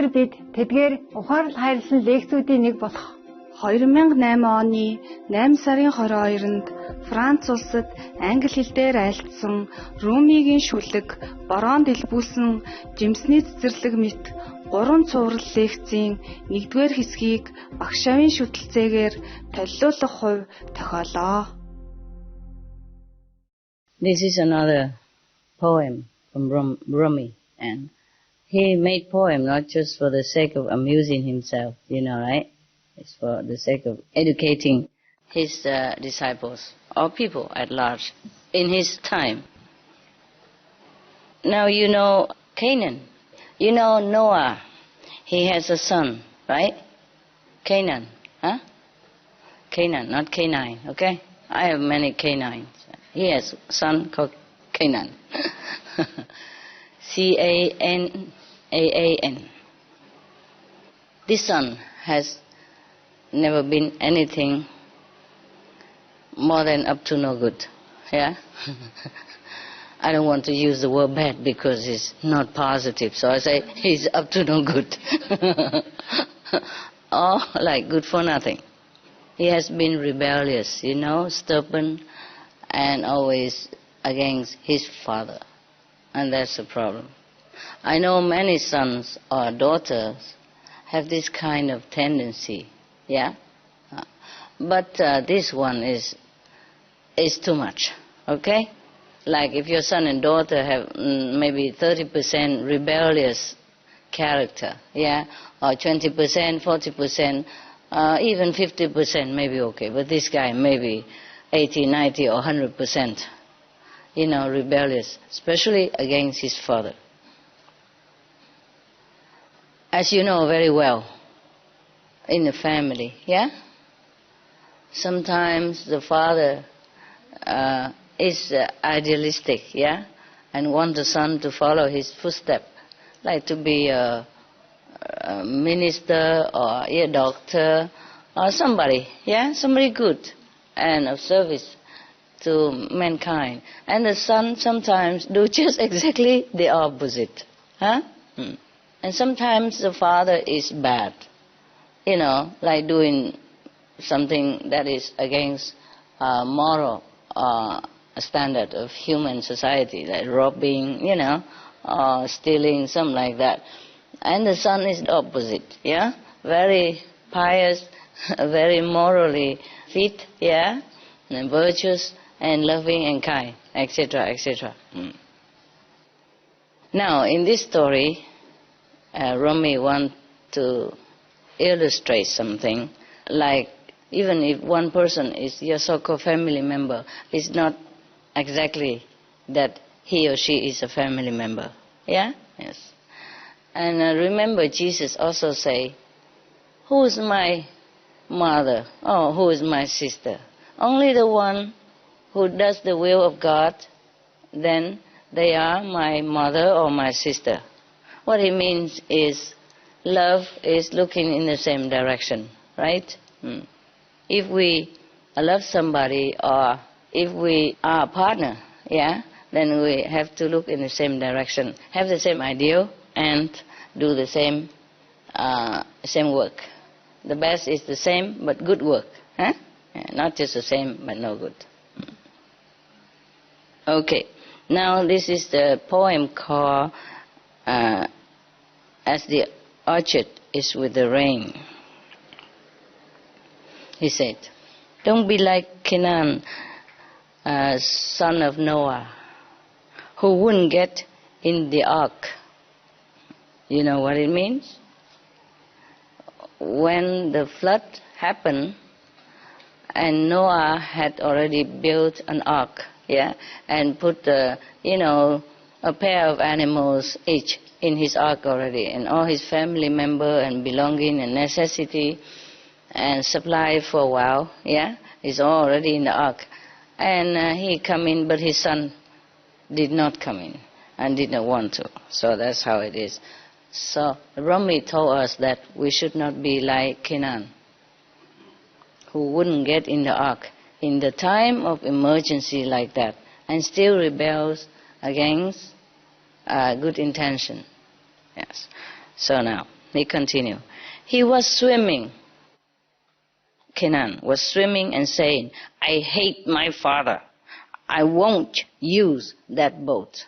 хүүхдүүдэд тэдгээр ухаарлал хайрлсан лекцүүдийн нэг болох 2008 оны 8 сарын 22-нд Франц улсад англи хэл дээр айлтсан Румигийн шүлэг бороонд илбүүлсэн жимсний цэцэрлэг мэт 3 цуврал лекцийн 1-р хэсгийг багшаавын шүтэлцээгээр толилуулах хувь тохиолоо. This is another poem from Rumi, and he made poem not just for the sake of amusing himself, you know, right? It's for the sake of educating his disciples or people at large in his time. Now you know Canaan. You know Noah. He has a son, right? Canaan, huh? Canaan, not Canine, okay? I have many canines. He has a son called Canaan. C-A-N-A-A-N. This son has never been anything more than up to no good, yeah? I don't want to use the word bad because it's not positive, so I say he's up to no good. Or like good for nothing. He has been rebellious, you know, stubborn, and always against his father. And that's the problem. I know many sons or daughters have this kind of tendency, yeah? But this one is too much, okay? Like if your son and daughter have maybe 30% rebellious character, yeah? Or 20%, 40%, even 50% maybe okay. But this guy maybe 80, 90 or 100%, you know, rebellious, especially against his father. As you know very well, in the family, yeah? Sometimes the father is idealistic, yeah? And want the son to follow his footsteps, like to be a minister or a doctor or somebody, yeah? Somebody good and of service to mankind. And the son sometimes do just exactly the opposite, huh? And sometimes the father is bad, you know, like doing something that is against moral standard of human society, like robbing, you know, or stealing, something like that. And the son is the opposite, yeah? Very pious, very morally fit, yeah? And virtuous and loving and kind, etc., etc. Now, in this story, Rumi wants to illustrate something, like even if one person is your so-called family member, it's not exactly that he or she is a family member, yeah? Yes. And remember, Jesus also say, who is my mother? Oh, who is my sister? Only the one who does the will of God, then they are my mother or my sister. What it means is love is looking in the same direction, right? If we love somebody or if we are a partner, yeah, then we have to look in the same direction, have the same ideal, and do the same work. The best is the same, but good work, huh? Yeah, not just the same, but no good. Okay, now this is the poem called As the Orchard is with the Rain. He said, don't be like Canaan, son of Noah, who wouldn't get in the ark. You know what it means? When the flood happened, and Noah had already built an ark, yeah, and put, a pair of animals each in his ark already, and all his family member and belonging and necessity and supply for a while, yeah, is all already in the ark. And he come in, but his son did not come in and did not want to. So that's how it is. So Rumi told us that we should not be like Canaan, who wouldn't get in the ark in the time of emergency like that, and still rebels against good intention. Yes. So now, he continued. He was swimming. Kenan was swimming and saying, I hate my father. I won't use that boat.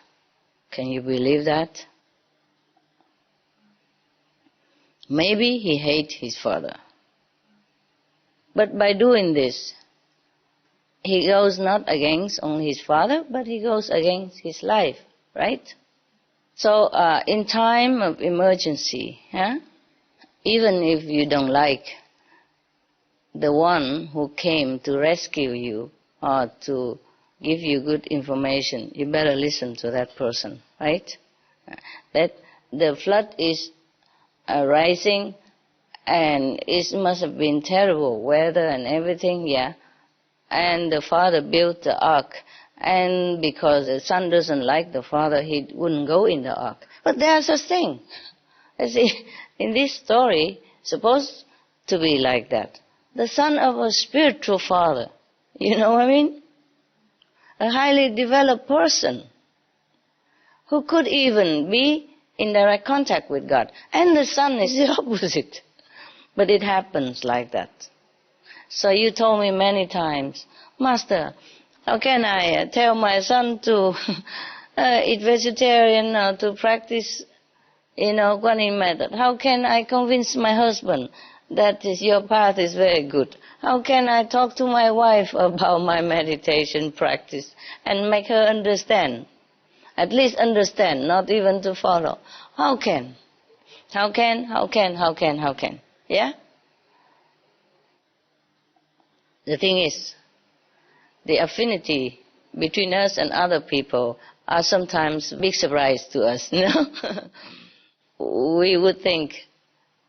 Can you believe that? Maybe he hates his father. But by doing this, he goes not against only his father, but he goes against his life, right? So in time of emergency, even if you don't like the one who came to rescue you or to give you good information, you better listen to that person, right? That the flood is rising, and it must have been terrible weather and everything, yeah. And the father built the ark, and because the son doesn't like the father, he wouldn't go in the ark. But there's a thing. You see, in this story, supposed to be like that. The son of a spiritual father, you know what I mean? A highly developed person who could even be in direct contact with God. And the son is the opposite. But it happens like that. So you told me many times, Master, how can I tell my son to eat vegetarian or to practice, Guanyin method? How can I convince my husband that your path is very good? How can I talk to my wife about my meditation practice and make her understand? At least understand, not even to follow. How can? Yeah? The thing is, the affinity between us and other people are sometimes a big surprise to us, We would think,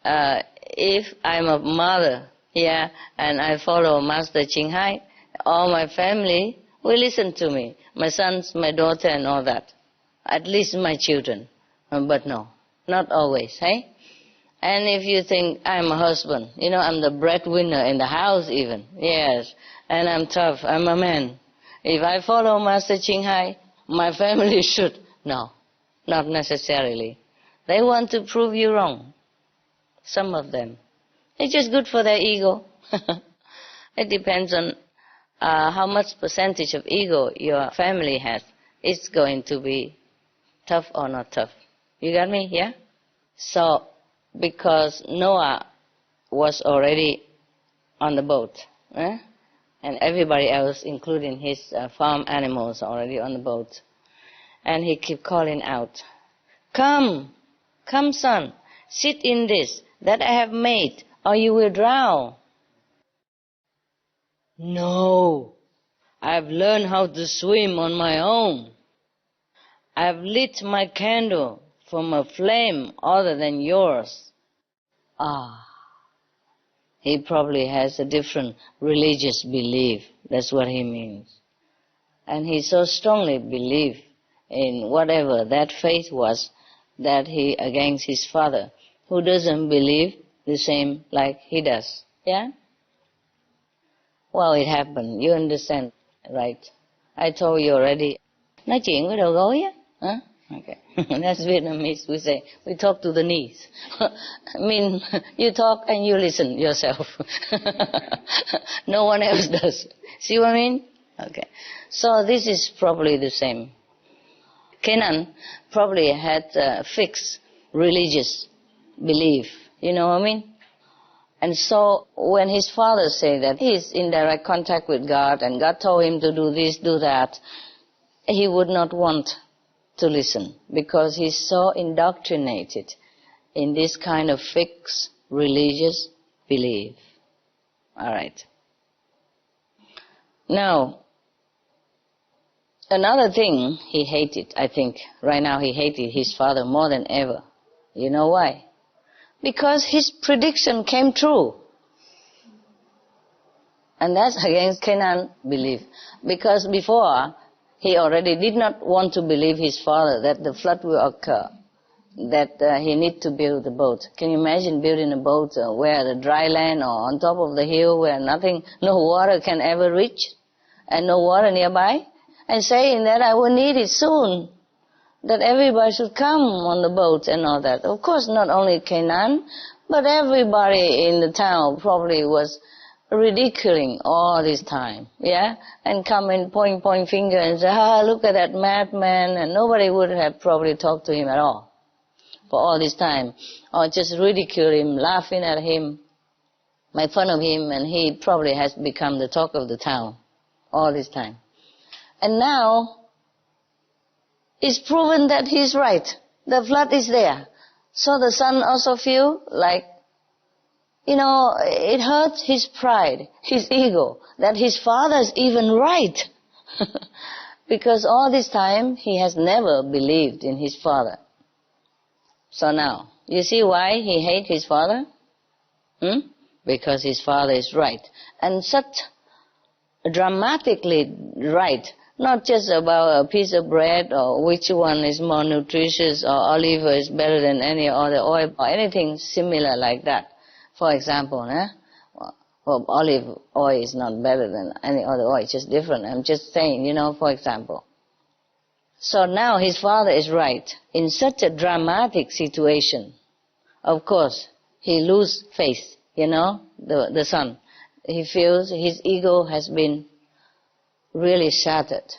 if I'm a mother, and I follow Master CHINGHAI, all my family will listen to me, my sons, my daughter, and all that. At least my children. But no, not always, hey? And if you think I'm a husband, I'm the breadwinner in the house even, yes, and I'm tough, I'm a man. If I follow Master CHINGHAI, my family should. No, not necessarily. They want to prove you wrong. Some of them. It's just good for their ego. It depends on how much percentage of ego your family has. It's going to be tough or not tough. You got me, yeah? So, because Noah was already on the boat, and everybody else, including his farm animals, already on the boat, and he kept calling out, Come, son, sit in this that I have made, or you will drown. No, I've learned how to swim on my own. I've lit my candle from a flame other than yours. He probably has a different religious belief. That's what he means. And he so strongly believed in whatever that faith was that he against his father, who doesn't believe the same like he does. Yeah? Well, it happened. You understand, right? I told you already. Nói chuyện với đầu gối á. Huh? Okay. That's Vietnamese. We talk to the knees. I mean, you talk and you listen yourself. No one else does. See what I mean? Okay. So this is probably the same. Kenan probably had a fixed religious belief. You know what I mean? And so when his father said that he is in direct contact with God and God told him to do this, do that, he would not want to listen because he's so indoctrinated in this kind of fixed religious belief. All right. Now, another thing he hated, I think, right now he hated his father more than ever. You know why? Because his prediction came true. And that's against Kenan's belief. Because before, he already did not want to believe his father that the flood will occur, that he need to build a boat. Can you imagine building a boat where the dry land or on top of the hill where nothing, no water can ever reach and no water nearby? And saying that I will need it soon. that everybody should come on the boat and all that. Of course, not only Canaan, but everybody in the town probably was ridiculing all this time, yeah? And come and point finger and say, look at that madman, and nobody would have probably talked to him at all for all this time, or just ridicule him, laughing at him, make fun of him, and he probably has become the talk of the town all this time. And now, it's proven that he's right. The flood is there. So the son also feel like, it hurts his pride, his ego, that his father is even right. Because all this time, he has never believed in his father. So now, you see why he hates his father? Because his father is right. And such dramatically right. Not just about a piece of bread or which one is more nutritious or olive oil is better than any other oil or anything similar like that. For example, well, olive oil is not better than any other oil, it's just different. I'm just saying, for example. So now his father is right. In such a dramatic situation, of course, he loses faith, the son. He feels his ego has been really shattered.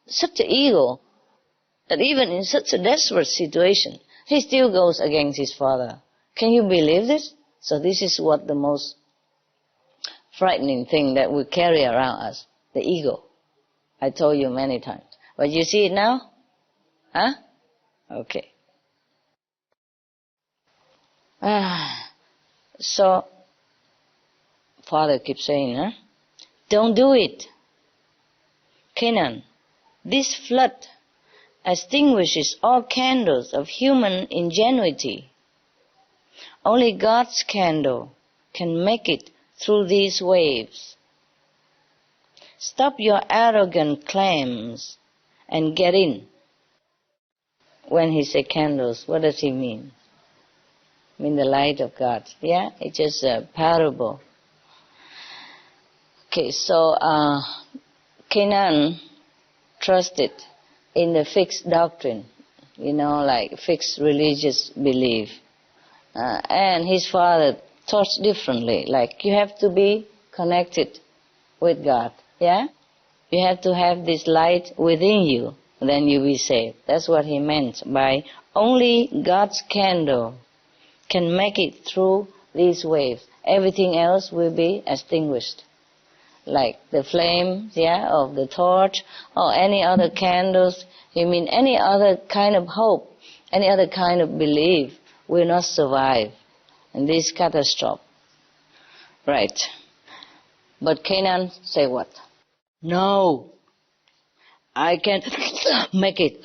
Such an ego that even in such a desperate situation, he still goes against his father. Can you believe this? So this is what the most frightening thing that we carry around us, the ego. I told you many times. But you see it now? Huh? Okay. So, father keeps saying, don't do it. Canaan, this flood extinguishes all candles of human ingenuity. Only God's candle can make it through these waves. Stop your arrogant claims and get in. When he says candles, what does he mean? I mean the light of God. Yeah, it's just a parable. Okay, so Canaan trusted in the fixed doctrine, like fixed religious belief. And his father taught differently, like you have to be connected with God, yeah? You have to have this light within you, then you'll be saved. That's what he meant by only God's candle can make it through these waves. Everything else will be extinguished. Like the flame, of the torch, or any other candles. Any other kind of hope, any other kind of belief will not survive in this catastrophe. Right. But Canaan say what? No, I can make it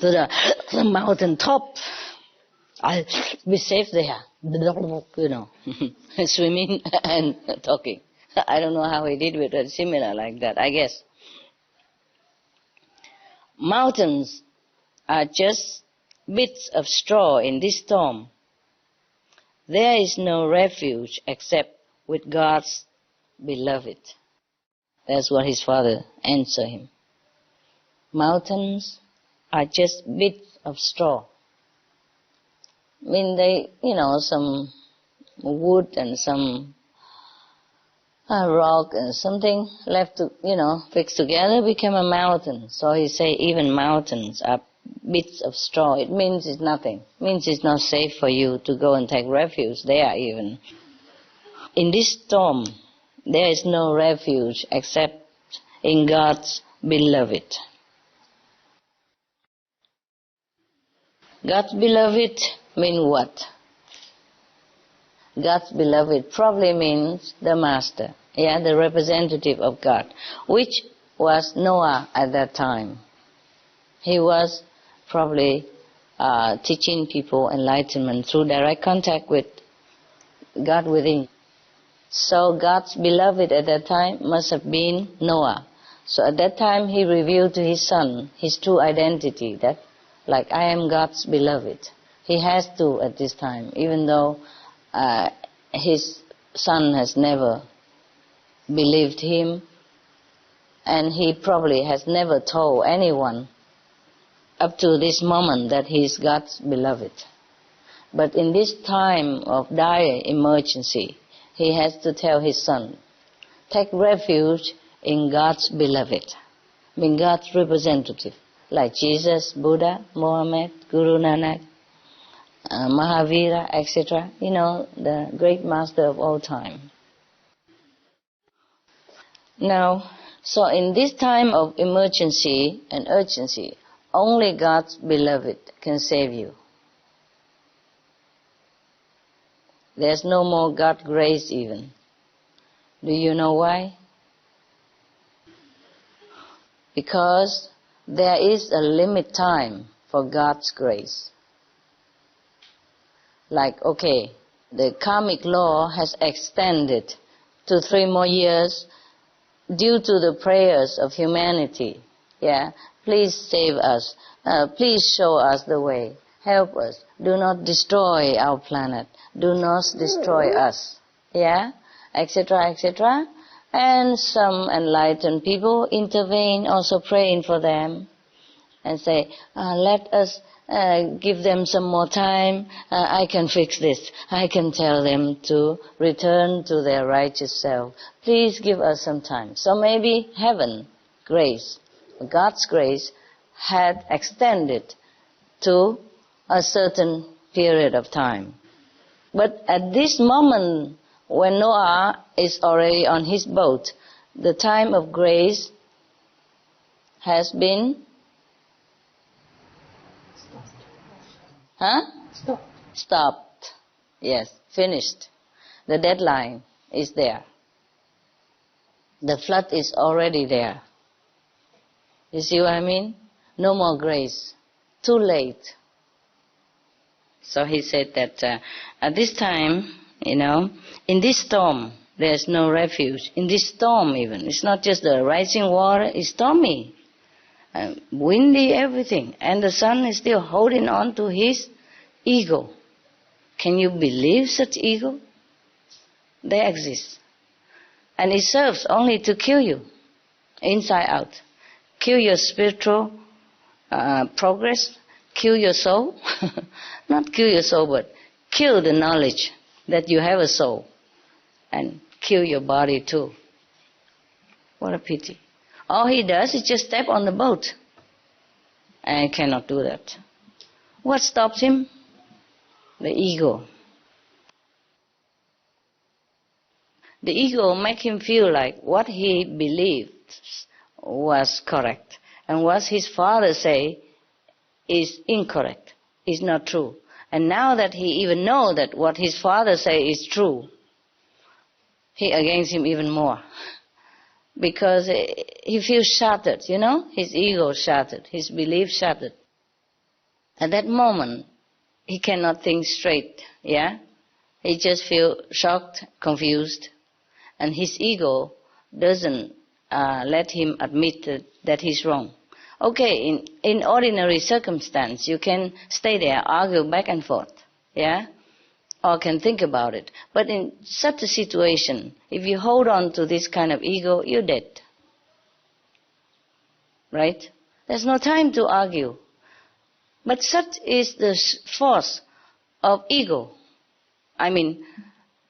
to the mountain top. I'll be safe there. Swimming and talking. I don't know how he did with it, similar like that, I guess. Mountains are just bits of straw in this storm. There is no refuge except with God's beloved. That's what his father answered him. Mountains are just bits of straw. They, some wood and some rock and something left to, fixed together became a mountain. So he say even mountains are bits of straw. It means it's nothing. It means it's not safe for you to go and take refuge there even. In this storm, there is no refuge except in God's beloved. God's beloved means what? God's beloved probably means the master, the representative of God, which was Noah at that time. He was probably teaching people enlightenment through direct contact with God within. So God's beloved at that time must have been Noah. So at that time he revealed to his son his true identity, that like I am God's beloved. He has to at this time, even though his son has never believed him, and he probably has never told anyone up to this moment that he is God's beloved. But in this time of dire emergency, he has to tell his son, take refuge in God's beloved, being God's representative, like Jesus, Buddha, Mohammed, Guru Nanak, Mahavira, etc., the great master of all time. Now, so in this time of emergency and urgency, only God's beloved can save you. There's no more God's grace even. Do you know why? Because there is a limit time for God's grace. Like, okay, the karmic law has extended to 3 more years due to the prayers of humanity. Yeah, please save us. Please show us the way. Help us. Do not destroy our planet. Do not destroy us. Yeah, etc., etc. And some enlightened people intervene, also praying for them, and say, let us give them some more time. I can fix this. I can tell them to return to their righteous self. Please give us some time. So maybe heaven, grace, God's grace, had extended to a certain period of time. But at this moment, when Noah is already on his boat, the time of grace has been stopped. Yes, finished. The deadline is there. The flood is already there. You see what I mean? No more grace. Too late. So he said that at this time, in this storm, there's no refuge. In this storm even. It's not just the rising water, it's stormy. Windy, everything. And the son is still holding on to his ego. Can you believe such ego? They exist. And it serves only to kill you, inside out. Kill your spiritual progress, kill your soul. Not kill your soul, but kill the knowledge that you have a soul. And kill your body too. What a pity. All he does is just step on the boat. And he cannot do that. What stops him? The ego. The ego makes him feel like what he believed was correct. And what his father say is incorrect, is not true. And now that he even knows that what his father say is true, he against him even more. Because he feels shattered, his ego shattered, his belief shattered. At that moment, he cannot think straight, yeah? He just feels shocked, confused, and his ego doesn't let him admit that he's wrong. Okay, in ordinary circumstance, you can stay there, argue back and forth, yeah? Or can think about it. But in such a situation, if you hold on to this kind of ego, you're dead. Right? There's no time to argue. But such is the force of ego. I mean,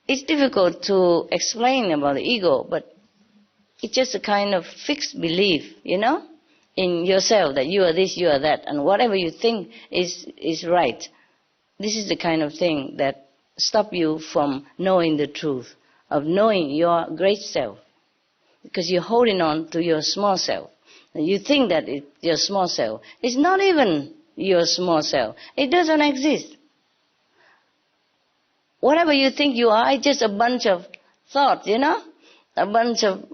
it's difficult to explain about the ego, but it's just a kind of fixed belief, in yourself that you are this, you are that, and whatever you think is right. This is the kind of thing that stop you from knowing the truth, of knowing your great self. Because you're holding on to your small self. And you think that it's your small self. It's not even your small self. It doesn't exist. Whatever you think you are, it's just a bunch of thoughts, a bunch of,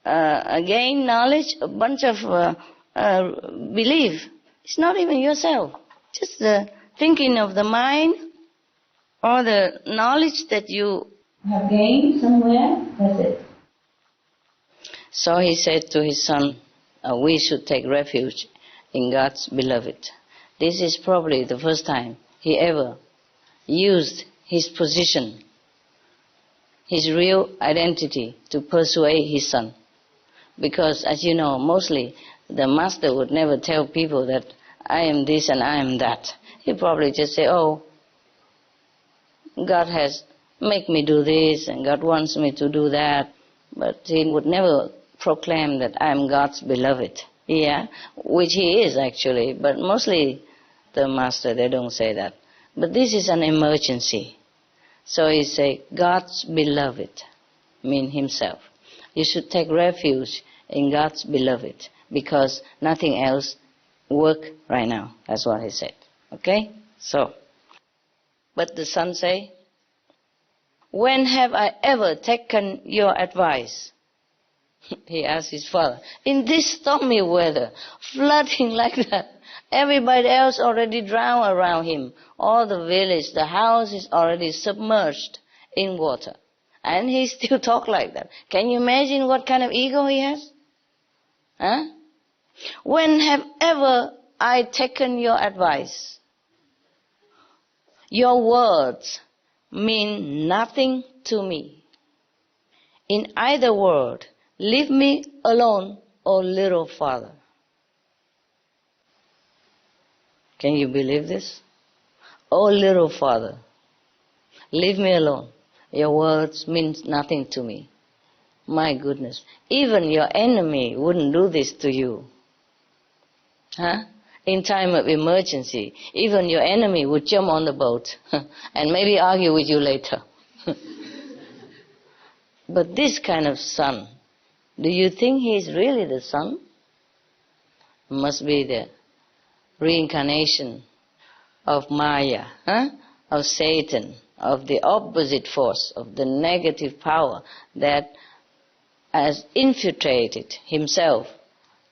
again, knowledge, a bunch of belief. It's not even yourself. Just the thinking of the mind, or the knowledge that you have gained somewhere, that's it. So he said to his son, we should take refuge in God's beloved. This is probably the first time he ever used his position, his real identity, to persuade his son. Because, as you know, mostly the master would never tell people that I am this and I am that. He probably just say, oh, God has made me do this and God wants me to do that. But he would never proclaim that I am God's beloved. Yeah, which he is actually, but mostly the master, they don't say that. But this is an emergency. So he say, God's beloved, mean himself. You should take refuge in God's beloved because nothing else work right now. That's what he said. Okay? So, but the son say, when have I ever taken your advice? He asked his father. In this stormy weather, flooding like that, everybody else already drowned around him. All the village, the house is already submerged in water. And he still talk like that. Can you imagine what kind of ego he has? Huh? When have ever I taken your advice? Your words mean nothing to me. In either word, leave me alone, O little father. Can you believe this? O little father, leave me alone. Your words mean nothing to me. My goodness, even your enemy wouldn't do this to you. Huh? In time of emergency, even your enemy would jump on the boat and maybe argue with you later. But this kind of son, do you think he is really the son? Must be the reincarnation of Maya, of Satan, of the opposite force, of the negative power that has infiltrated himself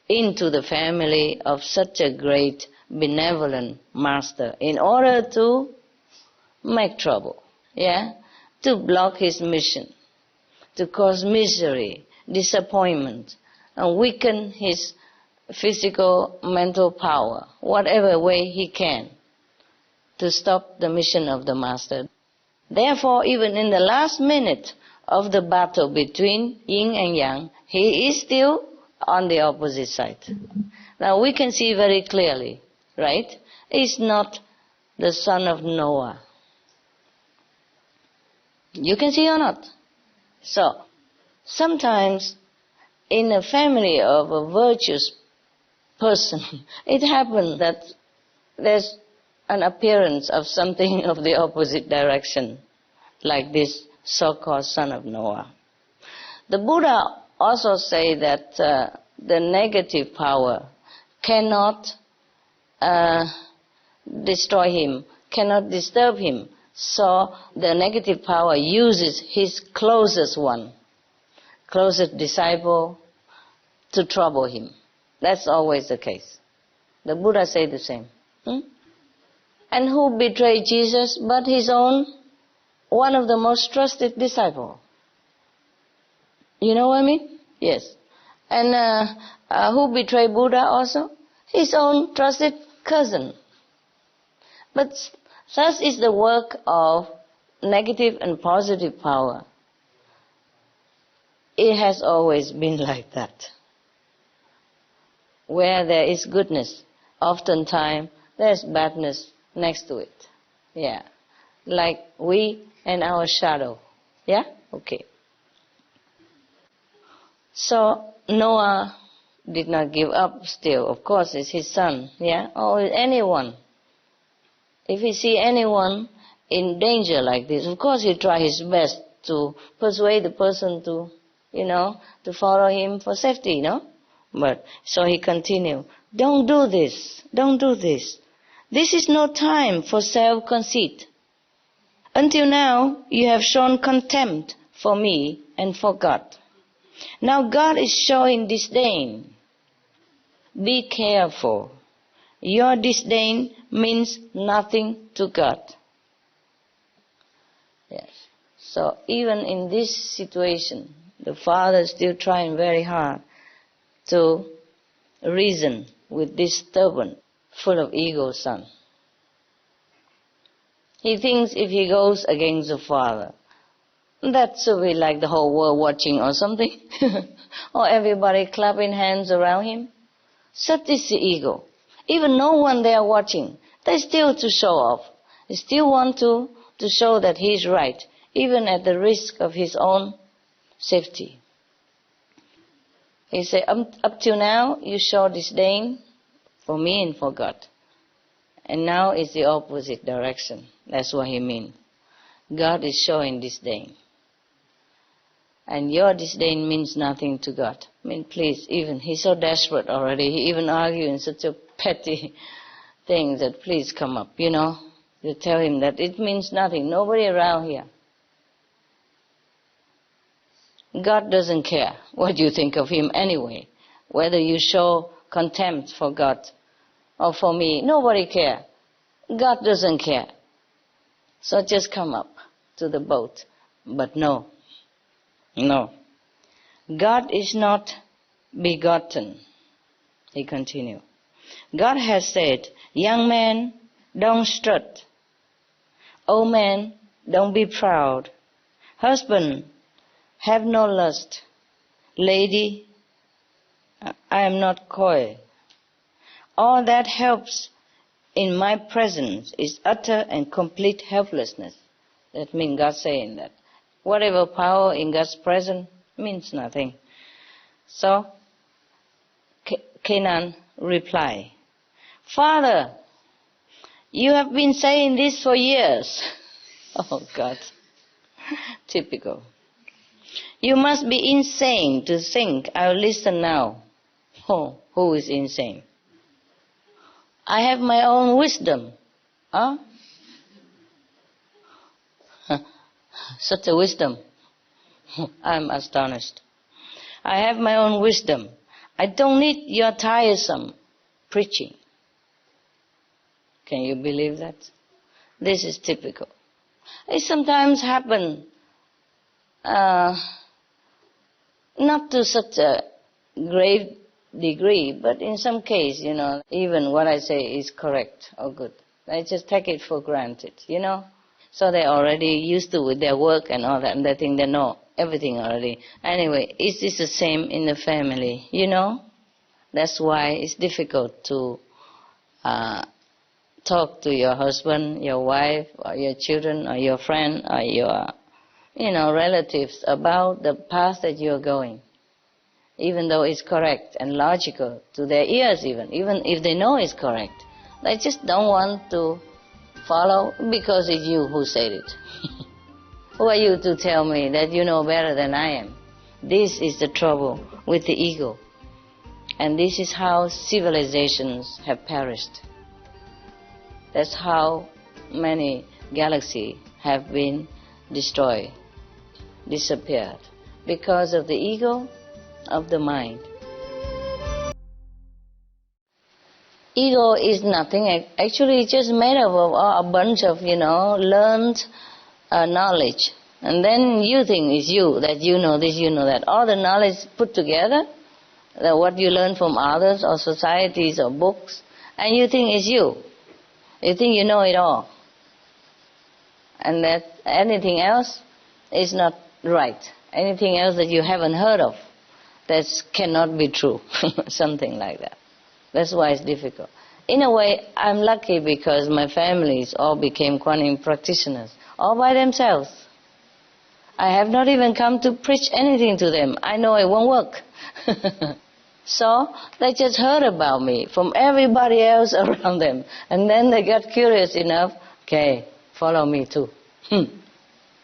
into the family of such a great benevolent master in order to make trouble, to block his mission, to cause misery, disappointment, and weaken his physical, mental power, whatever way he can, to stop the mission of the master. Therefore, even in the last minute of the battle between yin and yang, he is still on the opposite side. Now we can see very clearly, right? He's not the son of Noah. You can see or not? So, sometimes in a family of a virtuous person, it happens that there's an appearance of something of the opposite direction, like this so-called son of Noah. The Buddha also say that the negative power cannot destroy him, cannot disturb him. So the negative power uses his closest one, closest disciple, to trouble him. That's always the case. The Buddha say the same. And who betrayed Jesus but his own, one of the most trusted disciples? You know what I mean? Yes. And who betrayed Buddha also? His own trusted cousin. But such is the work of negative and positive power. It has always been like that. Where there is goodness, oftentimes there's badness next to it. Yeah. Like we and our shadow. Yeah? Okay. So Noah did not give up still. Of course, it's his son. Yeah? Or anyone. If he see anyone in danger like this, of course he try his best to persuade the person to, to follow him for safety, But, so he continued, don't do this, don't do this. This is no time for self-conceit. Until now, you have shown contempt for me and for God. Now God is showing disdain. Be careful. Your disdain means nothing to God. Yes. So even in this situation, the father is still trying very hard to reason with this stubborn, full of ego son. He thinks if he goes against the father, that should be like the whole world watching or something, or everybody clapping hands around him. Such is the ego. even no one there watching, they still to show off. They still want to show that he's right, even at the risk of his own safety. He said, up till now, you show disdain for me and for God. And now it's the opposite direction. That's what he means. God is showing disdain. And your disdain means nothing to God. I mean, please, even, he's so desperate already. He even argues in such a petty thing that please come up, you know. You tell him that it means nothing. Nobody around here. God doesn't care what you think of him anyway. Whether you show contempt for God or for me, nobody cares. God doesn't care. So just come up to the boat. But no. No. God is not begotten. He continued. God has said, young man, don't strut. Old man, don't be proud. Husband, have no lust. Lady, I am not coy. All that helps in my presence is utter and complete helplessness. That means God saying that. Whatever power in God's presence means nothing. So, Canaan replied, Father, you have been saying this for years. Oh God, typical. You must be insane to think I'll listen now. Oh, who is insane? I have my own wisdom. Huh? Such a wisdom. I'm astonished. I have my own wisdom. I don't need your tiresome preaching. Can you believe that? This is typical. It sometimes happens not to such a grave degree, but in some case, you know, even what I say is correct or good. I just take it for granted, you know. So they're already used to with their work and all that, and they think they know everything already. Anyway, is this the same in the family, you know? That's why it's difficult to talk to your husband, your wife, or your children, or your friend, or your, you know, relatives about the path that you're going. Even though it's correct and logical to their ears even if they know it's correct. They just don't want to follow because it's you who said it. Who are you to tell me that you know better than I am? This is the trouble with the ego. And this is how civilizations have perished. That's how many galaxies have been destroyed, disappeared, because of the ego of the mind. Ego is nothing. Actually, it's just made up of a bunch of, you know, learned knowledge. And then you think it's you, that you know this, you know that. All the knowledge put together, what you learn from others or societies or books, and you think it's you. You think you know it all. And that anything else is not right. Anything else that you haven't heard of, that cannot be true. Something like that. That's why it's difficult. In a way, I'm lucky because my families all became quantum practitioners, all by themselves. I have not even come to preach anything to them. I know it won't work. So they just heard about me from everybody else around them. And then they got curious enough, okay, follow me too.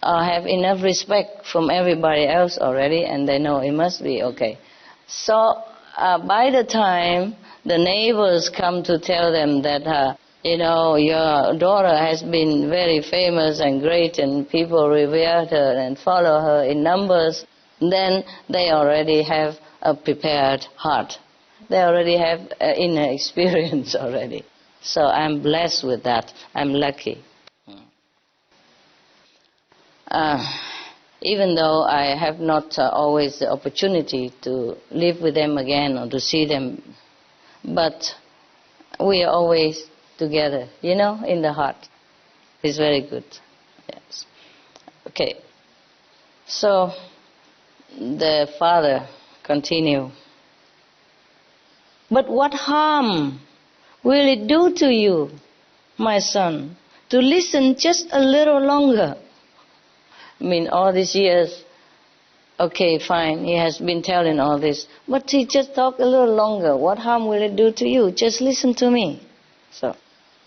I have enough respect from everybody else already, and they know it must be okay. So by the time the neighbors come to tell them that, you know, your daughter has been very famous and great and people revere her and follow her in numbers, then they already have a prepared heart. They already have inner experience already. So I'm blessed with that. I'm lucky. Even though I have not always the opportunity to live with them again or to see them, but we are always together, you know, in the heart. It's very good. Yes. Okay. So the father continue. But what harm will it do to you, my son, to listen just a little longer? I mean, all these years, okay, fine, he has been telling all this, but he just talked a little longer. What harm will it do to you? Just listen to me.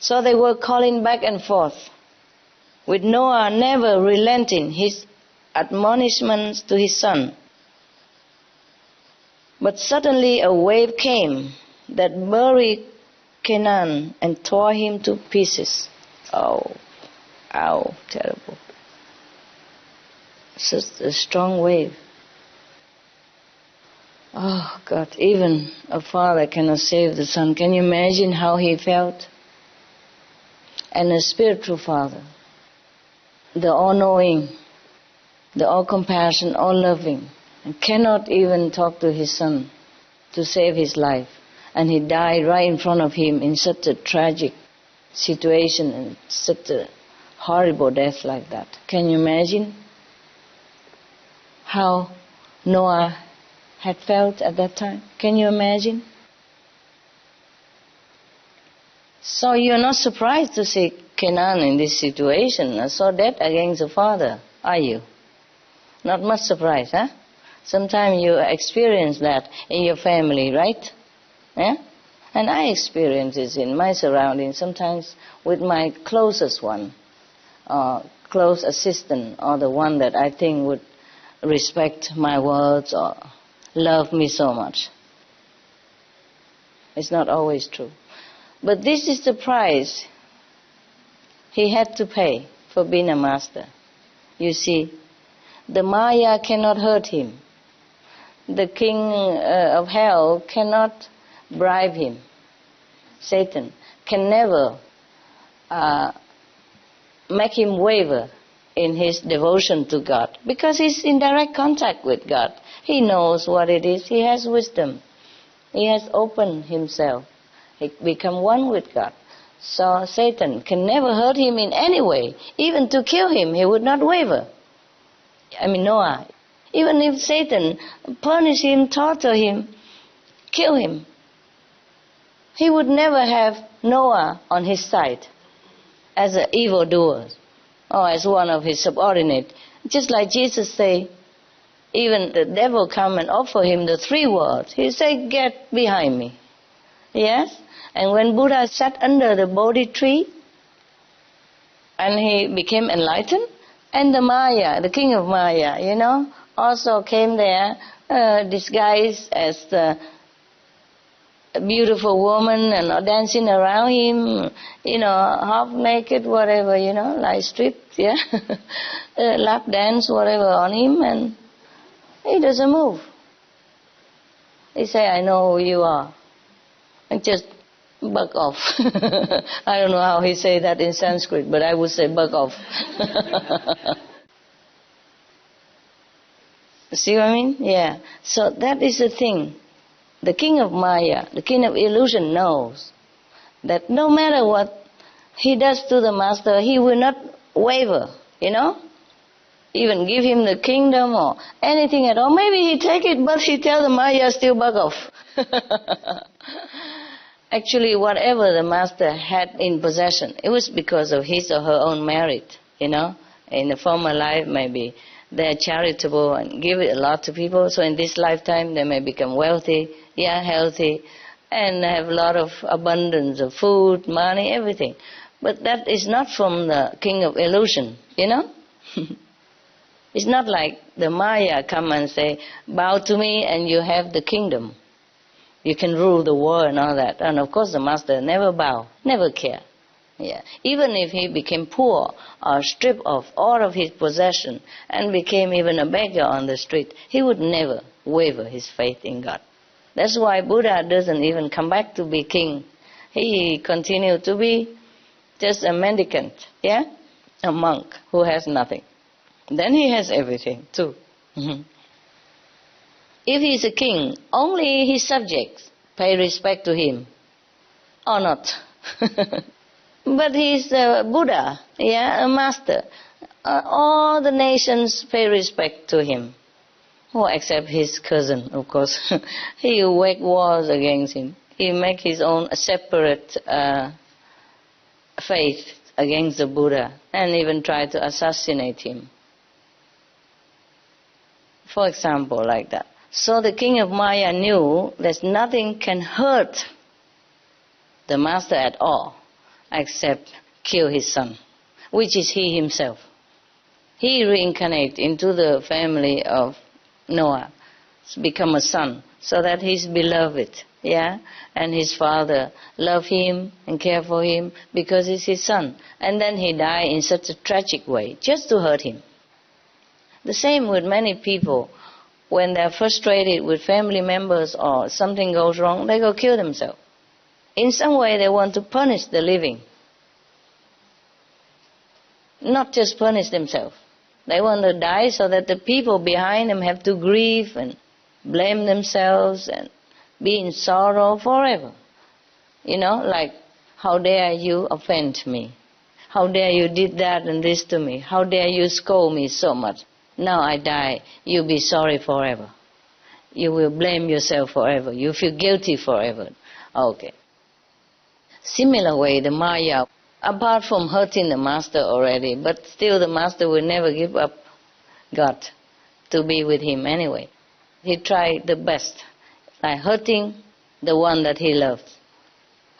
So they were calling back and forth, with Noah never relenting his admonishments to his son. But suddenly a wave came that buried Canaan and tore him to pieces. Oh, terrible. Such a strong wave. Oh God, even a father cannot save the son. Can you imagine how he felt? And a spiritual father, the all-knowing, the all-compassion, all-loving, and cannot even talk to his son to save his life. And he died right in front of him in such a tragic situation and such a horrible death like that. Can you imagine how Noah had felt at that time? Can you imagine? So you're not surprised to see Canaan in this situation, so dead against the father, are you? Not much surprise, huh? Sometimes you experience that in your family, right? Yeah? And I experience this in my surroundings, sometimes with my closest one, or close assistant, or the one that I think would respect my words or love me so much. It's not always true. But this is the price he had to pay for being a master. You see, the Maya cannot hurt him. The king of hell cannot bribe him. Satan can never make him waver in his devotion to God, because he's in direct contact with God. He knows what it is. He has wisdom. He has opened himself. He become one with God. So Satan can never hurt him in any way. Even to kill him, he would not waver. Noah. Even if Satan punish him, torture him, kill him, he would never have Noah on his side as an evildoer or as one of his subordinates. Just like Jesus say, even the devil come and offer him the 3 words. He say, "Get behind me." Yes? And when Buddha sat under the Bodhi tree and he became enlightened, and the Maya, the king of Maya, also came there disguised as the beautiful woman and dancing around him, half naked, whatever, like stripped, yeah, lap dance, whatever on him, and he doesn't move. He say, "I know who you are," and just bug off. I don't know how he say that in Sanskrit, but I would say bug off. See what I mean? Yeah. So that is the thing. The king of Maya, the king of illusion, knows that no matter what he does to the master, he will not waver, even give him the kingdom or anything at all. Maybe he take it, but he tell the Maya still bug off. Actually, whatever the master had in possession, it was because of his or her own merit, In the former life, maybe they're charitable and give it a lot to people, so in this lifetime they may become wealthy, healthy, and have a lot of abundance of food, money, everything. But that is not from the king of illusion, It's not like the Maya come and say, "Bow to me and you have the kingdom. You can rule the world," and all that. And of course the master never bow, never care. Yeah. Even if he became poor or stripped of all of his possession and became even a beggar on the street, he would never waver his faith in God. That's why Buddha doesn't even come back to be king. He continued to be just a mendicant, a monk who has nothing. Then he has everything too. If he is a king, only his subjects pay respect to him, or not. But he is a Buddha, a master. All the nations pay respect to him. Except his cousin, of course. He waged wars against him. he make his own separate faith against the Buddha and even try to assassinate him. For example, like that. So the king of Maya knew that nothing can hurt the master at all except kill his son, which is he himself. He reincarnated into the family of Noah, become a son, so that he's beloved, and his father love him and care for him because he's his son. And then he died in such a tragic way, just to hurt him. The same with many people. When they're frustrated with family members or something goes wrong, they go kill themselves. In some way they want to punish the living. Not just punish themselves. They want to die so that the people behind them have to grieve and blame themselves and be in sorrow forever. Like, how dare you offend me? How dare you did that and this to me? How dare you scold me so much? Now I die, you'll be sorry forever. You will blame yourself forever. You feel guilty forever. Okay. Similar way, the Maya, apart from hurting the master already, but still the master will never give up God to be with him anyway. He tried the best, like hurting the one that he loved,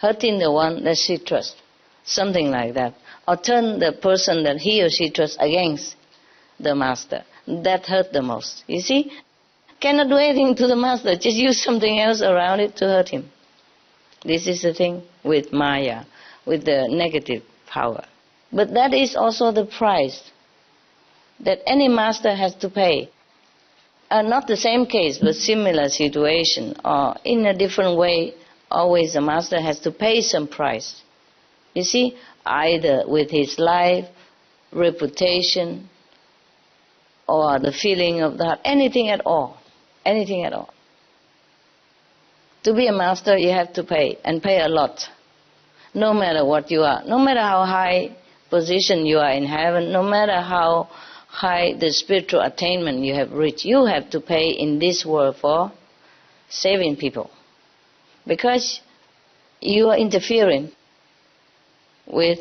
hurting the one that she trusts, something like that. Or turn the person that he or she trusts against the master. That hurt the most. You see? Cannot do anything to the master, just use something else around it to hurt him. This is the thing with Maya, with the negative power. But that is also the price that any master has to pay. Not the same case, but similar situation, or in a different way, always the master has to pay some price. You see? Either with his life, reputation, or the feeling of that, anything at all. Anything at all. To be a master, you have to pay, and pay a lot. No matter what you are, no matter how high position you are in heaven, no matter how high the spiritual attainment you have reached, you have to pay in this world for saving people. Because you are interfering with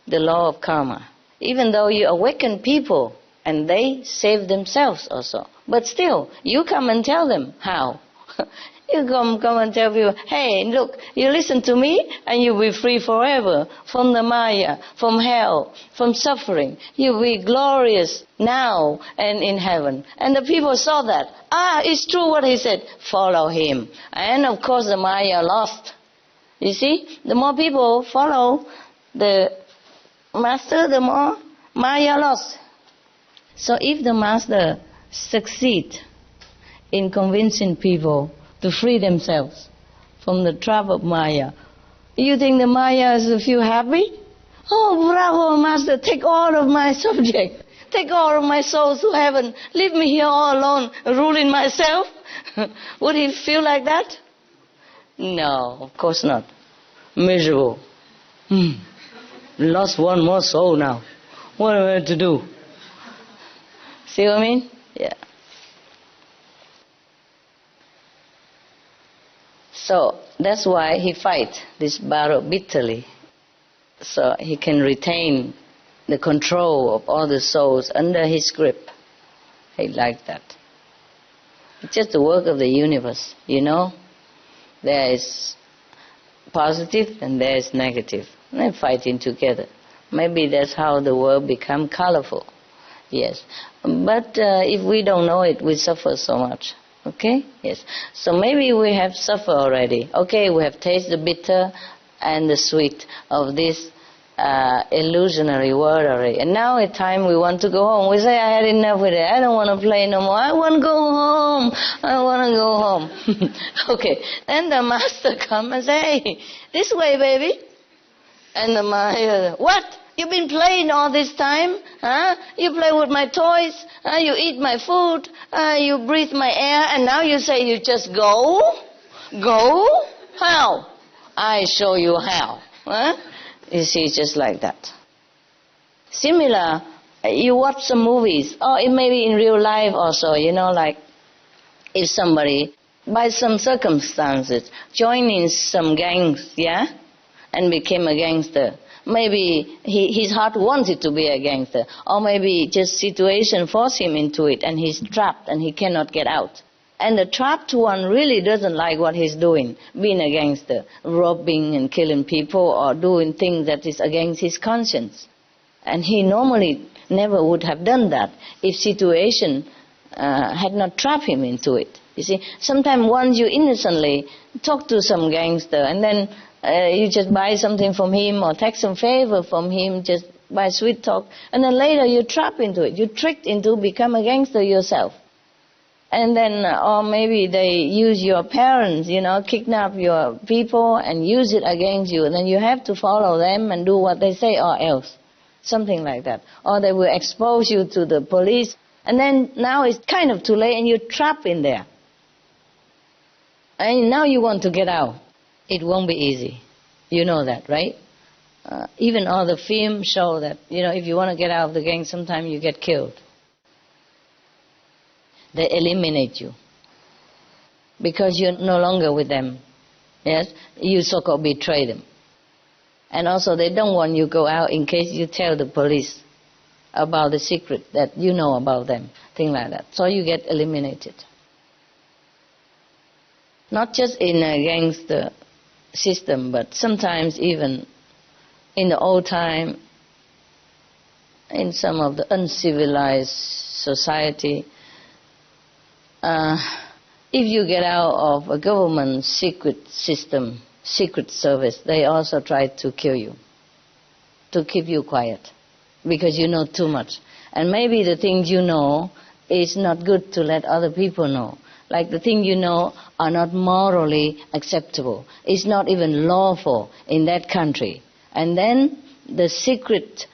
the law of karma. Even though you awaken people, and they save themselves also. But still, you come and tell them how. You come and tell people, hey, look, you listen to me and you'll be free forever from the Maya, from hell, from suffering. You'll be glorious now and in heaven. And the people saw that. It's true what he said. Follow him. And of course the Maya lost. You see, the more people follow the master, the more Maya lost. So if the master succeeds in convincing people to free themselves from the trap of Maya, you think the Maya is feel happy? Oh, bravo, master, take all of my subjects, take all of my souls to heaven, leave me here all alone, ruling myself. Would he feel like that? No, of course not. Miserable. Lost one more soul now. What am I to do? See what I mean? Yeah. So that's why he fights this battle bitterly, so he can retain the control of all the souls under his grip. He likes that. It's just the work of the universe, There is positive and there is negative. And they're fighting together. Maybe that's how the world become colorful. Yes. But if we don't know it, we suffer so much. Okay? Yes. So maybe we have suffered already. Okay, we have tasted the bitter and the sweet of this illusionary world already. And now it's time we want to go home. We say, I had enough with it. I don't want to play no more. I want to go home. I want to go home. Okay. Then the master comes and say, hey, this way, baby. And the master, what? You've been playing all this time? Huh? You play with my toys? You eat my food? You breathe my air? And now you say you just go? Go? How? I show you how. Huh? You see, just like that. Similar, you watch some movies, or it may be in real life also, like if somebody by some circumstances, joined in some gangs, yeah, and became a gangster. Maybe his heart wanted to be a gangster, or maybe just situation forced him into it, and he's trapped and he cannot get out. And the trapped one really doesn't like what he's doing, being a gangster, robbing and killing people or doing things that is against his conscience. And he normally never would have done that if situation had not trapped him into it. You see, sometimes once you innocently talk to some gangster and then you just buy something from him or take some favor from him just by sweet talk, and then later you trap into it. You're tricked into become a gangster yourself. And then, or maybe they use your parents, kidnap your people and use it against you. And then you have to follow them and do what they say or else. Something like that. Or they will expose you to the police. And then now it's kind of too late and you're trapped in there. And now you want to get out. It won't be easy. You know that, right? Even all the films show that, if you want to get out of the gang, sometimes you get killed. They eliminate you because you're no longer with them. Yes, you so-called betray them. And also they don't want you to go out in case you tell the police about the secret that you know about them, things like that. So you get eliminated. Not just in a gangster system, but sometimes even in the old time, in some of the uncivilized society, if you get out of a government secret system, secret service, they also try to kill you, to keep you quiet, because you know too much. And maybe the things you know is not good to let other people know. Like the things you know are not morally acceptable. It's not even lawful in that country. And then the secret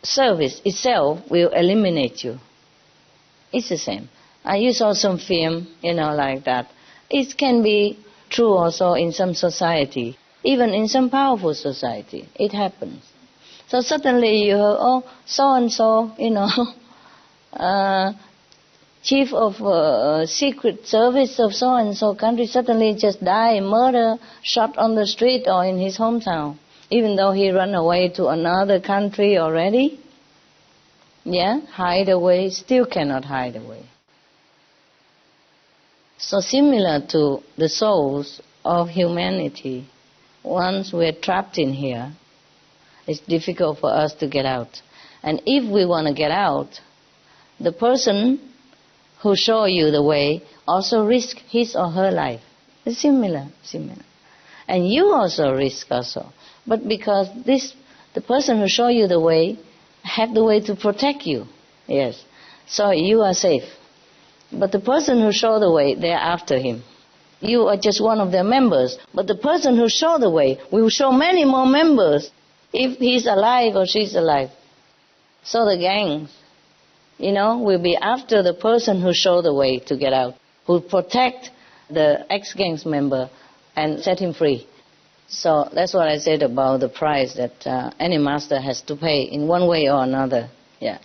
service itself will eliminate you. It's the same. You saw some film, like that. It can be true also in some society, even in some powerful society. It happens. So suddenly you hear, so-and-so, chief of secret service of so-and-so country suddenly just died, murder, shot on the street or in his hometown, even though he ran away to another country already. Yeah, hide away, still cannot hide away. So similar to the souls of humanity, once we're trapped in here, it's difficult for us to get out. And if we want to get out, the person who show you the way also risk his or her life. It's similar. And you also risk also. But because the person who show you the way have the way to protect you. Yes. So you are safe. But the person who show the way, they're after him. You are just one of their members. But the person who show the way will show many more members if he's alive or she's alive. So the gangs, will be after the person who show the way to get out, who protect the ex-gangs member and set him free. So that's what I said about the price that any master has to pay in one way or another. Yeah,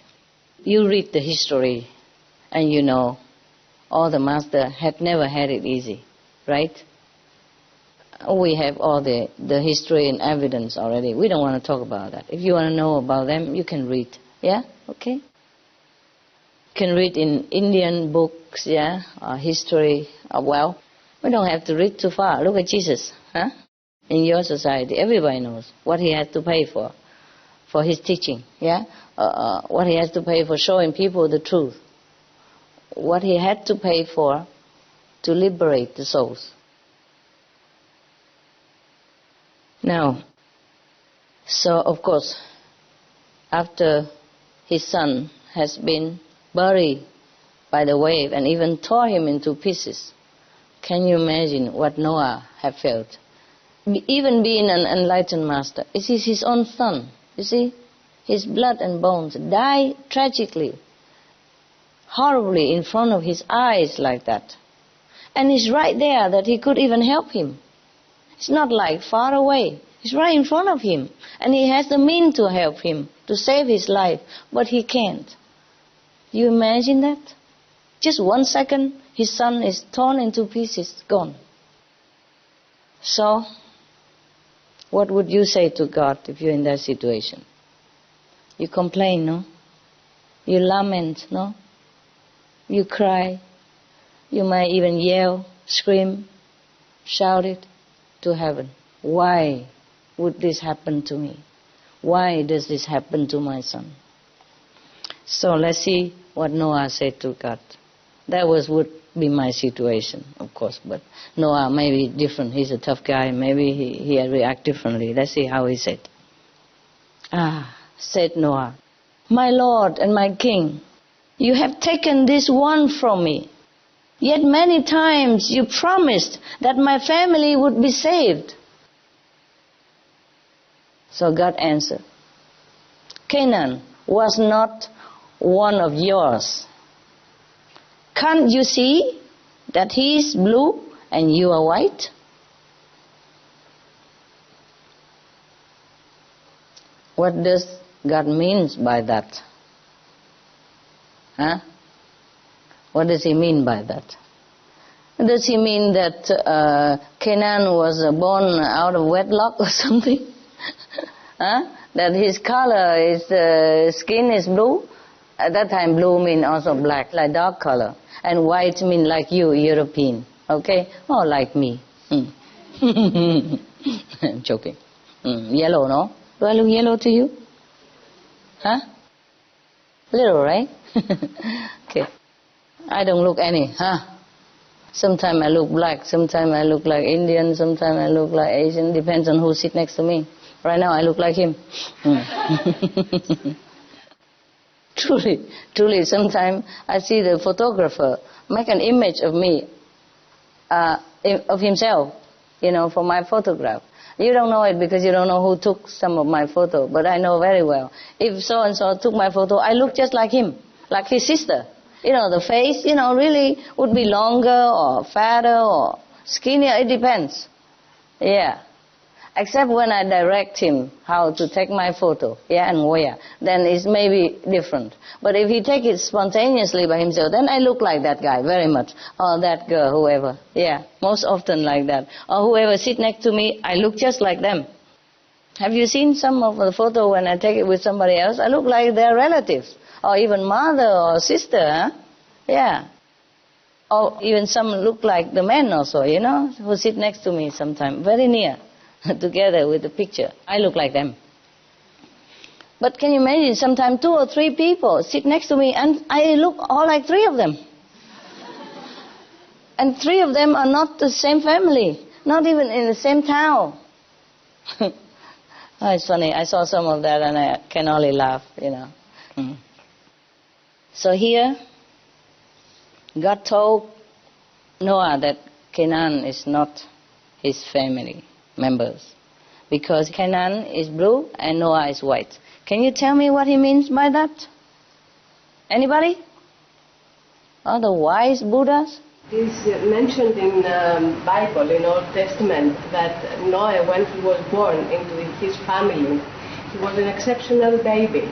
you read the history and you know all the master had never had it easy, right? We have all the history and evidence already. We don't want to talk about that. If you want to know about them, you can read. Yeah, okay? You can read in Indian books, yeah, or history. Well, we don't have to read too far. Look at Jesus, huh? In your society, everybody knows what he had to pay for his teaching, yeah? What he has to pay for showing people the truth. What he had to pay for to liberate the souls. Now, so of course, after his son has been buried by the wave and even tore him into pieces, can you imagine what Noah had felt? Even being an enlightened master, it is his own son, you see, his blood and bones die tragically, horribly in front of his eyes like that. And it's right there that he could even help him. It's not like far away. It's right in front of him. And he has the means to help him, to save his life, but he can't. You imagine that? Just 1 second, his son is torn into pieces, gone. So, what would you say to God if you're in that situation? You complain, no? You lament, no? You cry. You might even yell, scream, shout it to heaven. Why would this happen to me? Why does this happen to my son? So let's see what Noah said to God. That would be my situation, of course, but Noah may be different. He's a tough guy. Maybe he react differently. Let's see how he said. Said Noah, "My Lord and my King, you have taken this one from me. Yet many times you promised that my family would be saved." So God answered, "Canaan was not one of yours. Can't you see that he is blue and you are white?" What does God mean by that? What does he mean by that? Does he mean that Canaan was born out of wedlock or something? That his color, his skin is blue? At that time, blue mean also black, like dark color. And white mean like you, European. Okay? Or like me. I'm joking. Yellow, no? Do I look yellow to you? Little, right? Okay. I don't look any, Sometimes I look black, sometimes I look like Indian, sometimes I look like Asian. Depends on who sits next to me. Right now I look like him. Truly, sometimes I see the photographer make an image of me, of himself, for my photograph. You don't know it because you don't know who took some of my photo, but I know very well. If so-and-so took my photo, I look just like him, like his sister. The face, really would be longer or fatter or skinnier, it depends. Yeah. Except when I direct him how to take my photo, and where, then it's maybe different. But if he take it spontaneously by himself, then I look like that guy very much, or that girl, whoever. Yeah, most often like that. Or whoever sit next to me, I look just like them. Have you seen some of the photo when I take it with somebody else? I look like their relatives, or even mother or sister, Yeah. Or even some look like the men also, who sit next to me sometimes, very near. Together with the picture. I look like them. But can you imagine sometimes 2 or 3 people sit next to me and I look all like 3 of them. And 3 of them are not the same family, not even in the same town. It's funny, I saw some of that and I can only laugh, So here, God told Noah that Canaan is not his family members, because Canaan is blue and Noah is white. Can you tell me what he means by that? Anybody? Oh, the wise Buddhas? It is mentioned in the Bible, in Old Testament, that Noah, when he was born into his family, he was an exceptional baby.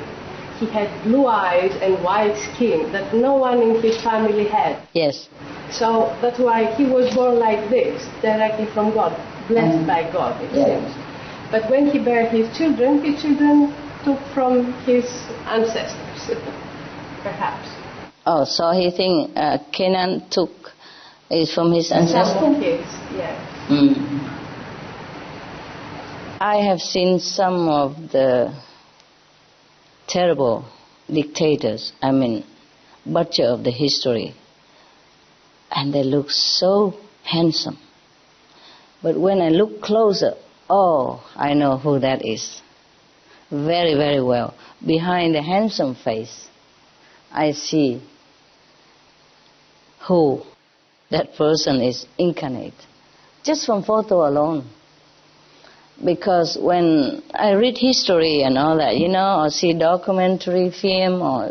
He had blue eyes and white skin that no one in his family had. Yes. So that's why he was born like this, directly from God. Blessed by God, it seems. But when he bare his children took from his ancestors, perhaps. Oh, so he think Canaan is from his ancestors? Some kids, yes. I have seen some of the terrible dictators, butcher of the history, and they look so handsome. But when I look closer, I know who that is. Very, very well. Behind the handsome face, I see who that person is incarnate. Just from photo alone. Because when I read history and all that, or see documentary film or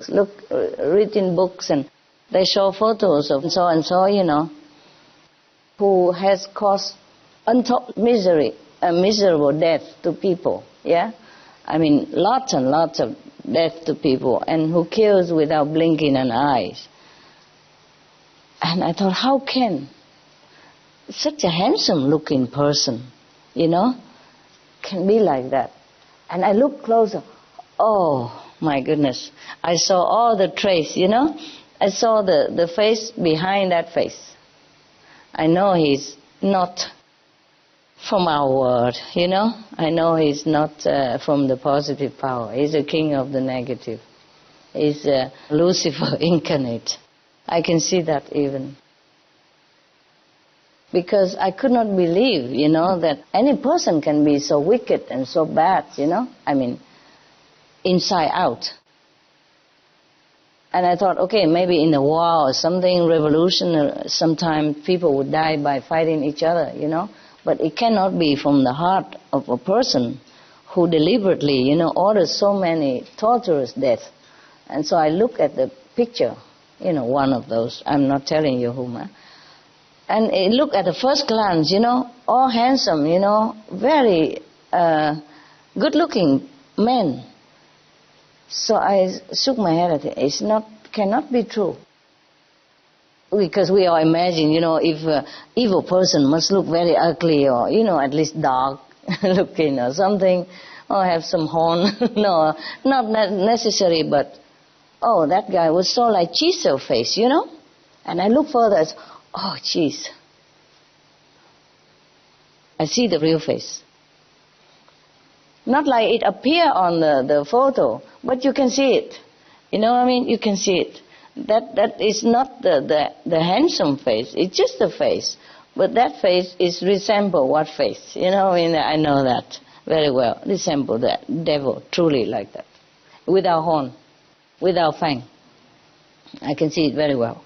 read in books and they show photos of so and so, who has caused untold misery, a miserable death to people, lots and lots of death to people, and who kills without blinking an eye. And I thought, how can such a handsome-looking person, can be like that? And I looked closer. Oh, my goodness. I saw all the trace, I saw the face behind that face. I know he's not from our world, I know he's not from the positive power. He's a king of the negative. He's Lucifer incarnate. I can see that even. Because I could not believe, that any person can be so wicked and so bad, inside out. And I thought, okay, maybe in a war or something, revolution, sometimes people would die by fighting each other, But it cannot be from the heart of a person who deliberately, orders so many torturous deaths. And so I look at the picture, one of those. I'm not telling you whom. And I look at the first glance, all handsome, very good-looking men. So I shook my head at it. Cannot be true. Because we all imagine, if an evil person must look very ugly or, at least dark looking or something, or have some horn. No, not necessary, but, that guy was so like chisel face, And I look further, oh, jeez. I see the real face. Not like it appear on the photo, but you can see it. You know what I mean? You can see it. That is not the handsome face. It's just the face. But that face is resemble what face? I know that very well. Resemble that devil, truly like that. Without horn, without fang. I can see it very well.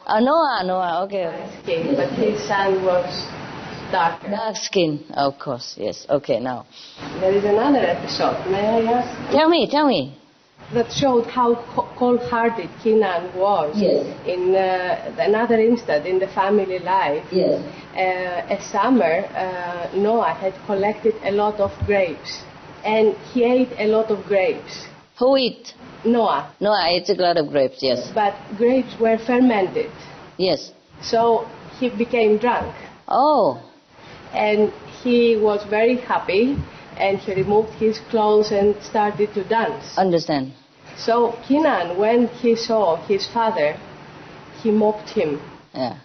Noah, okay. Skin, but his son was darker. Dark skin, of course, yes. Okay, now. There is another episode, may I ask? Tell me. That showed how cold-hearted Kenan was. Yes. In another instant in the family life. Yes. A summer, Noah had collected a lot of grapes, and he ate a lot of grapes. Who eat? Noah. Noah ate a lot of grapes, yes. But grapes were fermented. Yes. So he became drunk. Oh. And he was very happy, and he removed his clothes and started to dance. Understand. So Kenan, when he saw his father, he mocked him. Yeah.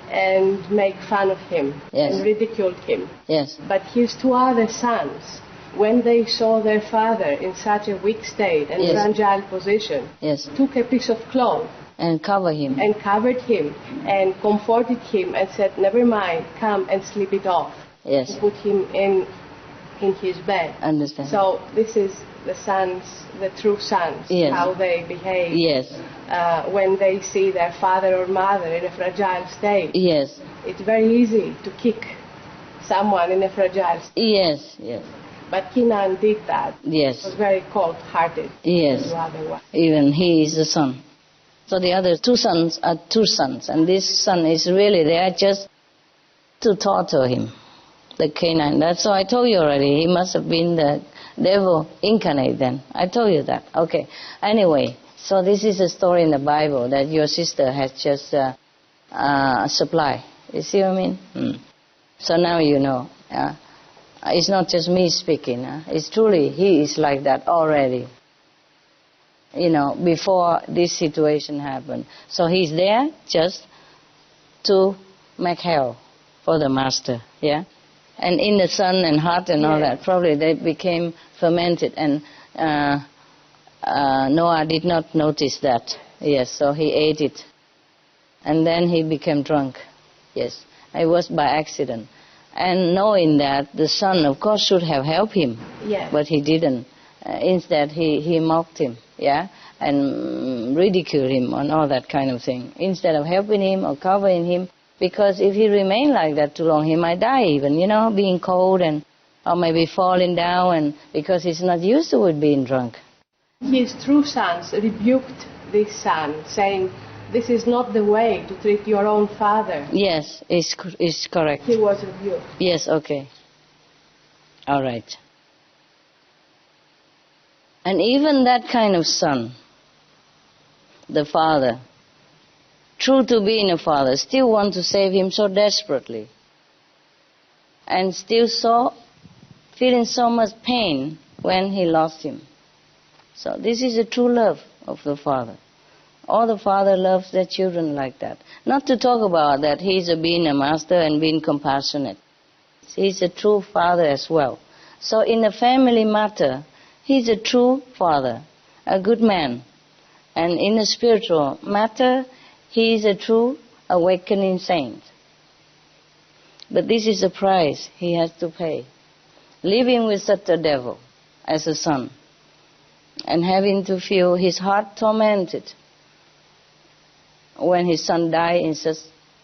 And made fun of him. Yes. And ridiculed him. Yes. But his two other sons, when they saw their father in such a weak state and Yes. fragile position, Yes. took a piece of cloth And cover him. and covered him and comforted him and said, never mind, come and sleep it off. Yes. And put him in his bed. Understand. So this is the sons, the true sons, Yes. how they behave Yes. when they see their father or mother in a fragile state. Yes. It's very easy to kick someone in a fragile state. Yes. Yes. But Kenan did that. Yes. He was very cold-hearted. Yes. To otherwise. Even he is the son. So the other two sons are two sons, and this son is really there just to torture him, the Canaan. That's why I told you already. He must have been the devil incarnate then. I told you that. Okay. Anyway, so this is a story in the Bible that your sister has just supplied. You see what I mean? So now you know. It's not just me speaking. It's truly, he is like that already. Before this situation happened. So he's there just to make hell for the master, yeah? And in the sun and hot and all that, probably they became fermented, and Noah did not notice that. Yes, so he ate it. And then he became drunk. Yes, it was by accident. And knowing that, the son, of course, should have helped him. Yes. But he didn't. Instead, he mocked him, yeah? And ridiculed him and all that kind of thing. Instead of helping him or covering him, because if he remained like that too long, he might die even, being cold or maybe falling down, and because he's not used to it being drunk. His true sons rebuked this son, saying, this is not the way to treat your own father. Yes, it's correct. He was rebuked. Yes, okay. All right. And even that kind of son, the father, true to being a father, still want to save him so desperately, and still feeling so much pain when he lost him. So this is a true love of the father. All the father loves their children like that. Not to talk about that he's being a master and being compassionate. He's a true father as well. So in a family matter, he's a true father, a good man. And in a spiritual matter, he is a true awakening saint. But this is the price he has to pay. Living with such a devil as a son, and having to feel his heart tormented when his son died in such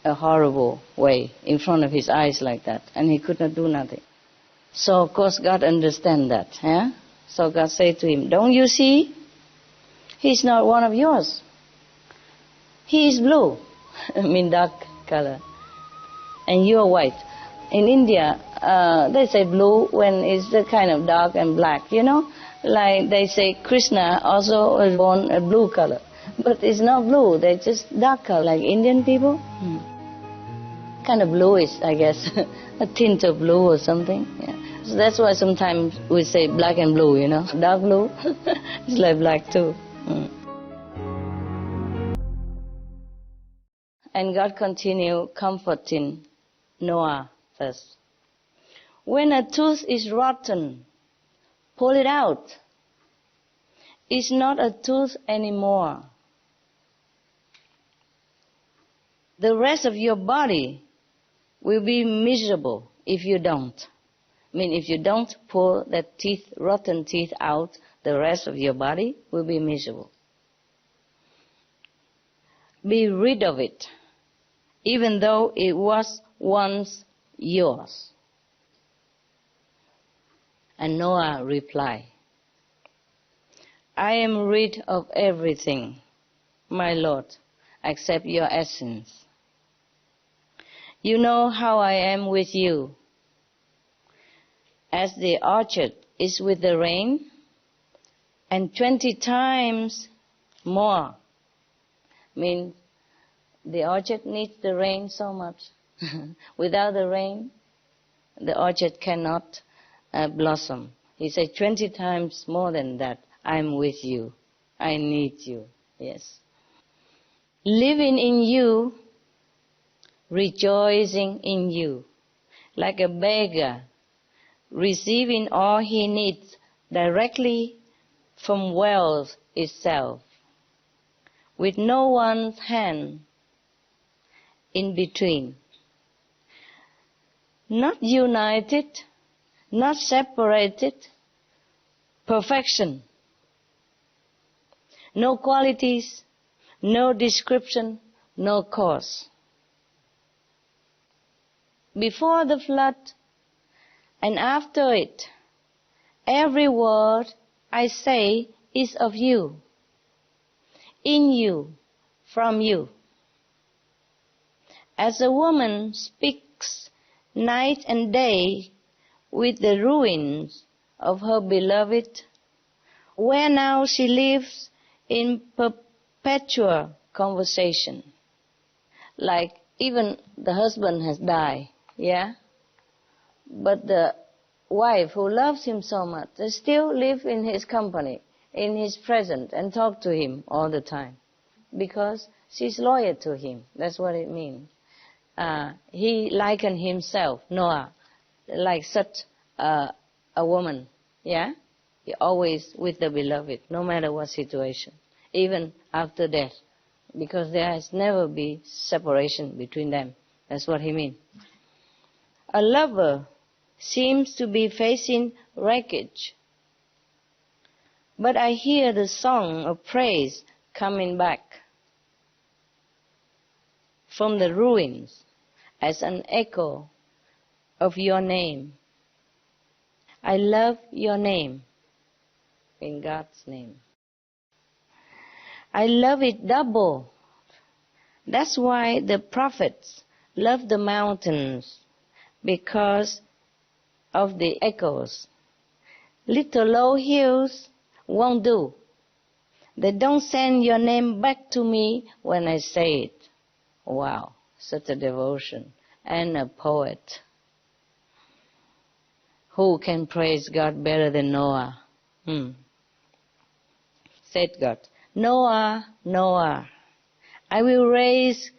a horrible way in front of his eyes like that, and he could not do nothing. So of course God understands that. Yeah? So God said to him, don't you see? He's not one of yours. He is blue, I mean dark color, and you are white. In India, they say blue when it's the kind of dark and black, you know? Like they say Krishna also was born a blue color. But it's not blue, they're just dark color, like Indian people. Kind of bluish, I guess, a tint of blue or something. Yeah. So that's why sometimes we say black and blue, you know. Dark blue, it's like black too. And God continued comforting Noah thus. When a tooth is rotten, pull it out. It's not a tooth anymore. The rest of your body will be miserable if you don't. I mean, if you don't pull that rotten teeth out, the rest of your body will be miserable. Be rid of it, even though it was once yours. And Noah replied, I am rid of everything, my Lord, except your essence. You know how I am with you. As the orchard is with the rain, and 20 times more. I mean, the orchard needs the rain so much. Without the rain, the orchard cannot blossom. He said 20 times more than that. I'm with you. I need you. Yes. Living in you, rejoicing in you, like a beggar, receiving all he needs directly from wealth itself, with no one's hand in between. Not united, not separated, perfection. No qualities, no description, no cause. Before the flood and after it, every word I say is of you, in you, from you. As a woman speaks night and day with the ruins of her beloved, where now she lives in perpetual conversation. Like even the husband has died, yeah? But the wife who loves him so much, they still live in his company, in his presence, and talk to him all the time. Because she's loyal to him. That's what it means. He likened himself, Noah, like such a woman, yeah? He always with the beloved, no matter what situation, even after death, because there has never been separation between them. That's what he means. A lover seems to be facing wreckage, but I hear the song of praise coming back from the ruins as an echo of your name. I love your name. In God's name. I love it double. That's why the prophets love the mountains, because of the echoes. Little low hills won't do. They don't send your name back to me when I say it. Wow, such a devotion. And a poet. Who can praise God better than Noah? Said God, Noah, Noah, I will raise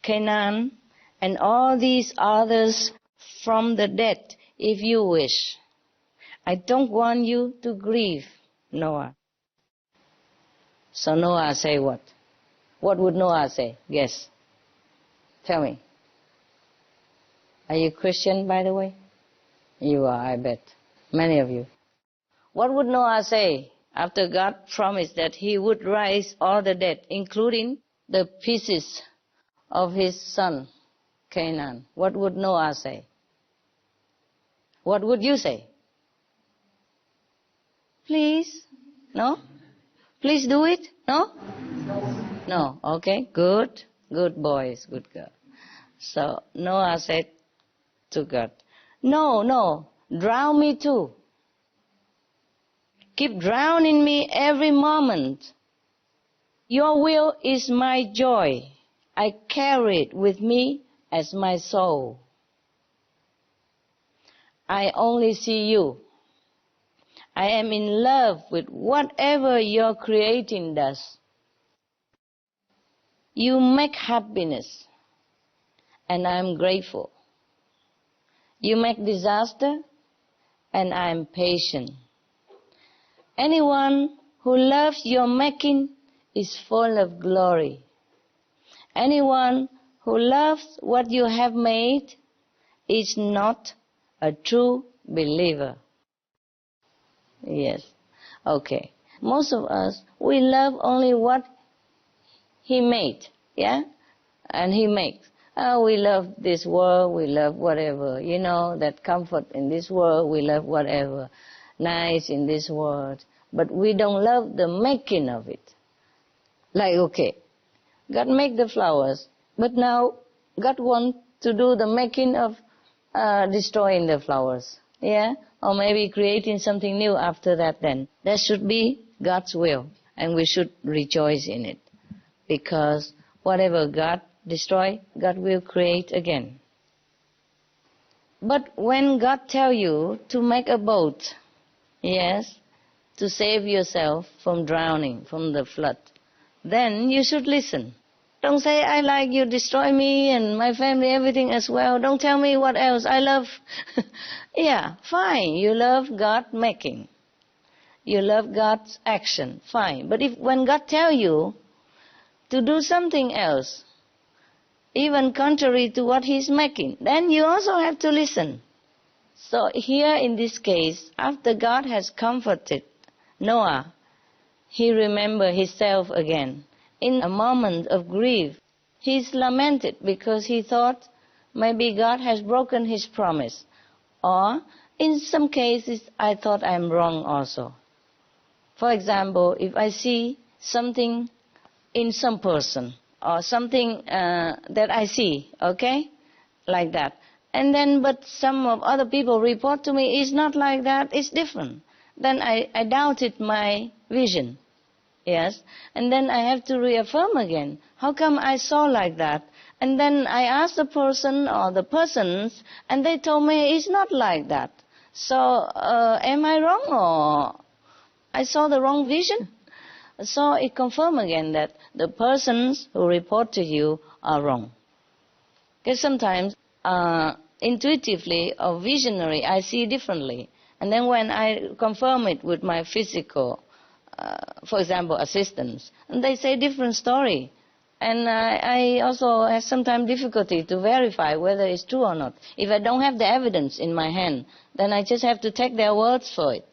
Canaan and all these others from the dead if you wish. I don't want you to grieve, Noah. So Noah say what? What would Noah say? Guess. Tell me. Are you Christian, by the way? You are, I bet. Many of you. What would Noah say after God promised that he would rise all the dead, including the pieces of his son, Canaan? What would Noah say? What would you say? Please? No? Please do it? No? No. Okay, good. Good boys, good girl. So Noah said to God, no, drown me too. Keep drowning me every moment. Your will is my joy. I carry it with me as my soul. I only see you. I am in love with whatever your creating does. You make happiness, and I am grateful. You make disaster, and I am patient. Anyone who loves your making is full of glory. Anyone who loves what you have made is not a true believer. Yes. Okay. Most of us, we love only what He made. Yeah? And He makes. We love this world, we love whatever. You know, that comfort in this world, we love whatever. Nice in this world. But we don't love the making of it. Like, okay, God made the flowers, but now God wants to do the making of destroying the flowers. Yeah? Or maybe creating something new after that then. That should be God's will, and we should rejoice in it. Because whatever God destroys, God will create again. But when God tells you to make a boat, yes, to save yourself from drowning, from the flood, then you should listen. Don't say, I like you, destroy me and my family, everything as well. Don't tell me what else. I love... Yeah, fine. You love God making. You love God's action. Fine. But when God tells you to do something else, even contrary to what He's making, then you also have to listen. So here in this case, after God has comforted Noah, he remembered himself again. In a moment of grief, he's lamented because he thought maybe God has broken His promise. Or, in some cases, I thought I'm wrong also. For example, if I see something in some person, or something that I see, okay, like that. And then, but some of other people report to me, it's not like that, it's different. Then I doubted my vision, yes. And then I have to reaffirm again. How come I saw like that? And then I asked the person or the persons, and they told me it's not like that. So, am I wrong, or I saw the wrong vision? So it confirmed again that the persons who report to you are wrong. Because sometimes, intuitively or visionary, I see differently. And then when I confirm it with my physical, for example, assistants, and they say different story. And I also have sometimes difficulty to verify whether it's true or not. If I don't have the evidence in my hand, then I just have to take their words for it.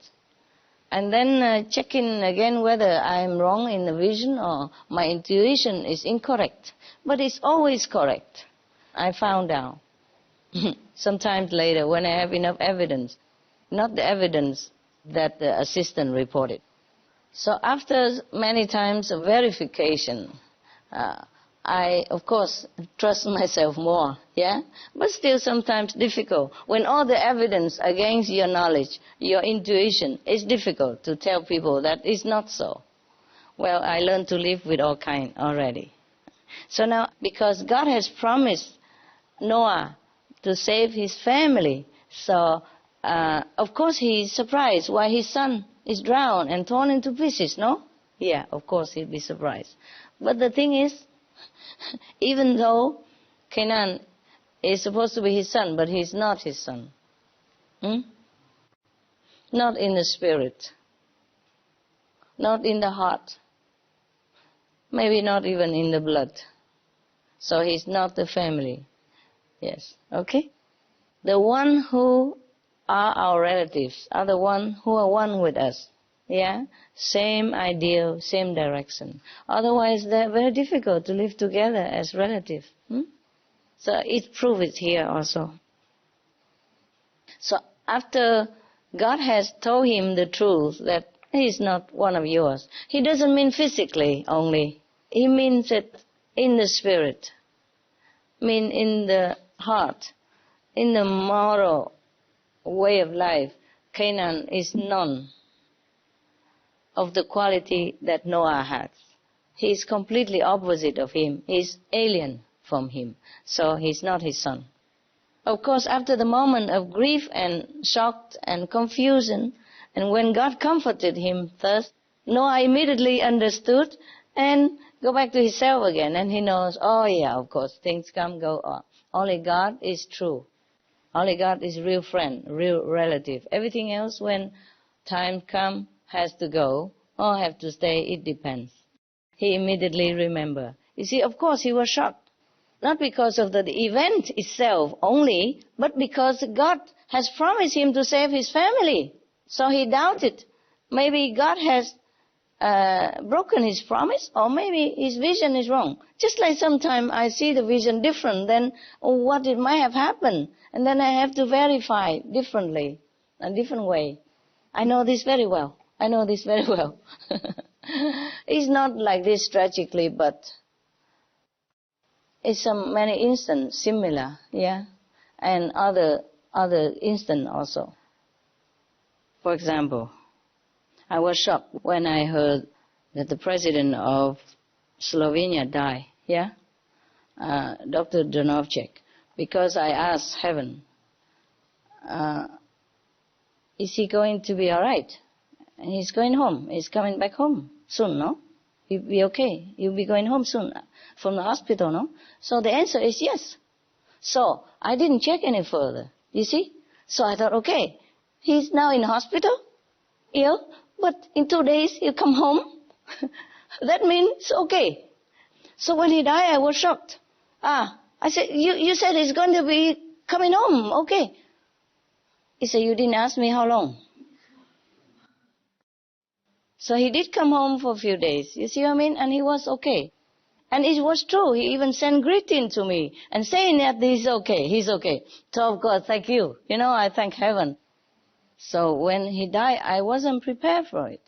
And then check in again whether I'm wrong in the vision or my intuition is incorrect. But it's always correct. I found out. Sometimes later when I have enough evidence, not the evidence that the assistant reported. So after many times of verification, I, of course, trust myself more, yeah? But still sometimes difficult. When all the evidence against your knowledge, your intuition, it's difficult to tell people that it's not so. Well, I learned to live with all kind already. So now, because God has promised Noah to save his family, so of course he is surprised why his son is drowned and torn into pieces, no? Yeah, of course he'll be surprised. But the thing is, even though Canaan is supposed to be his son, but he's not his son. Not in the spirit. Not in the heart. Maybe not even in the blood. So he's not the family. Yes, okay? The one who are our relatives are the one who are one with us. Yeah? Same ideal, same direction. Otherwise, they're very difficult to live together as relatives. So it proves it here also. So after God has told him the truth that he is not one of yours, he doesn't mean physically only. He means it in the spirit, mean in the heart, in the moral way of life. Canaan is none of the quality that Noah has. He is completely opposite of him. He is alien from him. So he's not his son. Of course, after the moment of grief and shock and confusion, and when God comforted him first, Noah immediately understood and go back to himself again. And he knows, oh yeah, of course, things come, go on. Only God is true. Only God is real friend, real relative. Everything else, when time comes, has to go or have to stay, it depends. He immediately remembered. You see, of course, he was shocked. Not because of the event itself only, but because God has promised him to save his family. So he doubted. Maybe God has broken his promise, or maybe his vision is wrong. Just like sometimes I see the vision different than what it might have happened, and then I have to verify differently, a different way. I know this very well. I know this very well. It's not like this tragically, but it's many instances similar, yeah, and other instances also. For example, I was shocked when I heard that the president of Slovenia died, yeah, Dr. Drnovšek, because I asked heaven, is he going to be all right? And he's going home. He's coming back home soon, no? He'll be okay. He'll be going home soon from the hospital, no? So the answer is yes. So I didn't check any further, you see? So I thought, okay, he's now in hospital, ill, but in 2 days he'll come home. That means okay. So when he died, I was shocked. I said, you said he's going to be coming home, okay. He said, you didn't ask me how long. So he did come home for a few days, you see what I mean? And he was okay. And it was true. He even sent greeting to me and saying that he's okay, he's okay. So of course, thank you. You know, I thank heaven. So when he died, I wasn't prepared for it.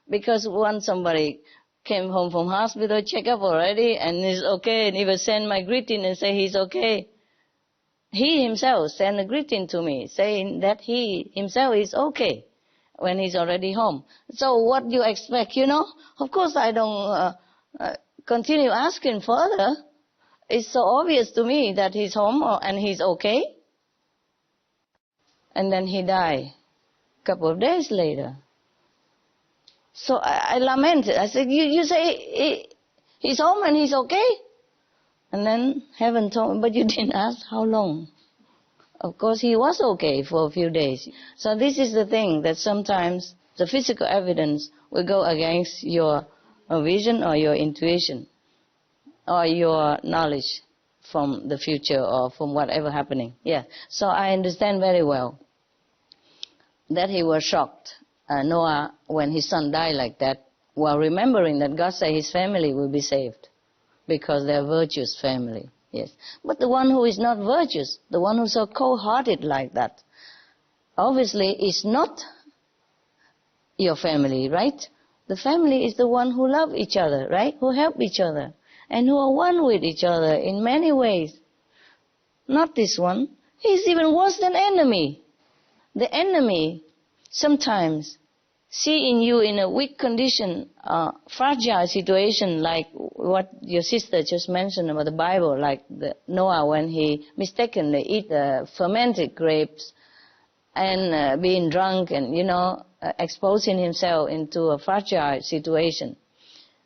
Because once somebody came home from hospital, check up already, and he's okay, and even send my greeting and say he's okay. He himself sent a greeting to me, saying that he himself is okay when he's already home. So what do you expect, you know? Of course I don't continue asking further. It's so obvious to me that he's home and he's okay. And then he died a couple of days later. So I lamented. I said, you say he's home and he's okay? And then heaven told me, but you didn't ask how long. Of course, he was okay for a few days. So this is the thing, that sometimes the physical evidence will go against your vision or your intuition or your knowledge from the future or from whatever happening. Yeah. So I understand very well that he was shocked, Noah, when his son died like that, while remembering that God said his family will be saved because they're a virtuous family. Yes. But the one who is not virtuous, the one who's so cold-hearted like that, obviously is not your family, right? The family is the one who love each other, right? Who help each other and who are one with each other in many ways. Not this one. He's even worse than enemy. The enemy sometimes seeing you in a weak condition, fragile situation, like what your sister just mentioned about the Bible, like Noah when he mistakenly eat the fermented grapes and being drunk and, exposing himself into a fragile situation.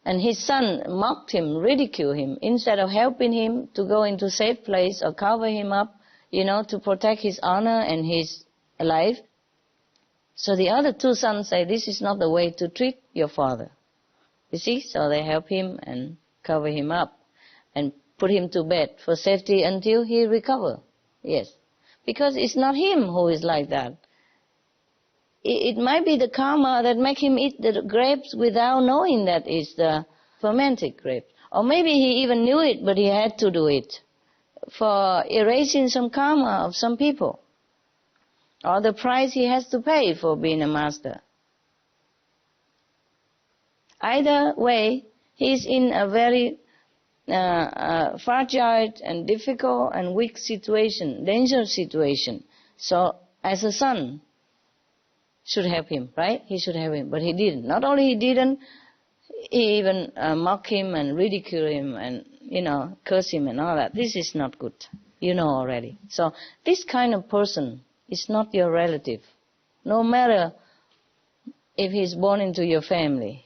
And his son mocked him, ridiculed him, instead of helping him to go into a safe place or cover him up, to protect his honor and his life. So the other two sons say, this is not the way to treat your father. You see, so they help him and cover him up and put him to bed for safety until he recover. Yes, because it's not him who is like that. It might be the karma that make him eat the grapes without knowing that it's the fermented grapes. Or maybe he even knew it, but he had to do it for erasing some karma of some people, or the price he has to pay for being a master. Either way, he's in a very fragile and difficult and weak situation, dangerous situation. So as a son, should help him, right? He should help him, but he didn't. Not only he didn't, he even mocked him and ridiculed him and, curse him and all that. This is not good. You know already. So this kind of person is not your relative, no matter if he's born into your family.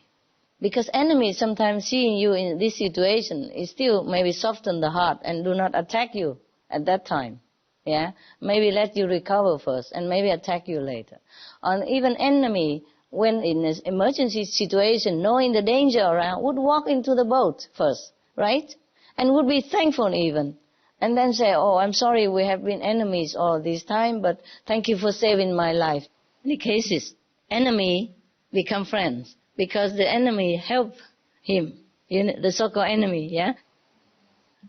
Because enemies sometimes seeing you in this situation is still maybe soften the heart and do not attack you at that time. Yeah, maybe let you recover first and maybe attack you later. And even enemy, when in an emergency situation, knowing the danger around, would walk into the boat first, right? And would be thankful even. And then say, oh, I'm sorry we have been enemies all this time, but thank you for saving my life. In many cases, enemy become friends because the enemy helped him, the so-called enemy, yeah?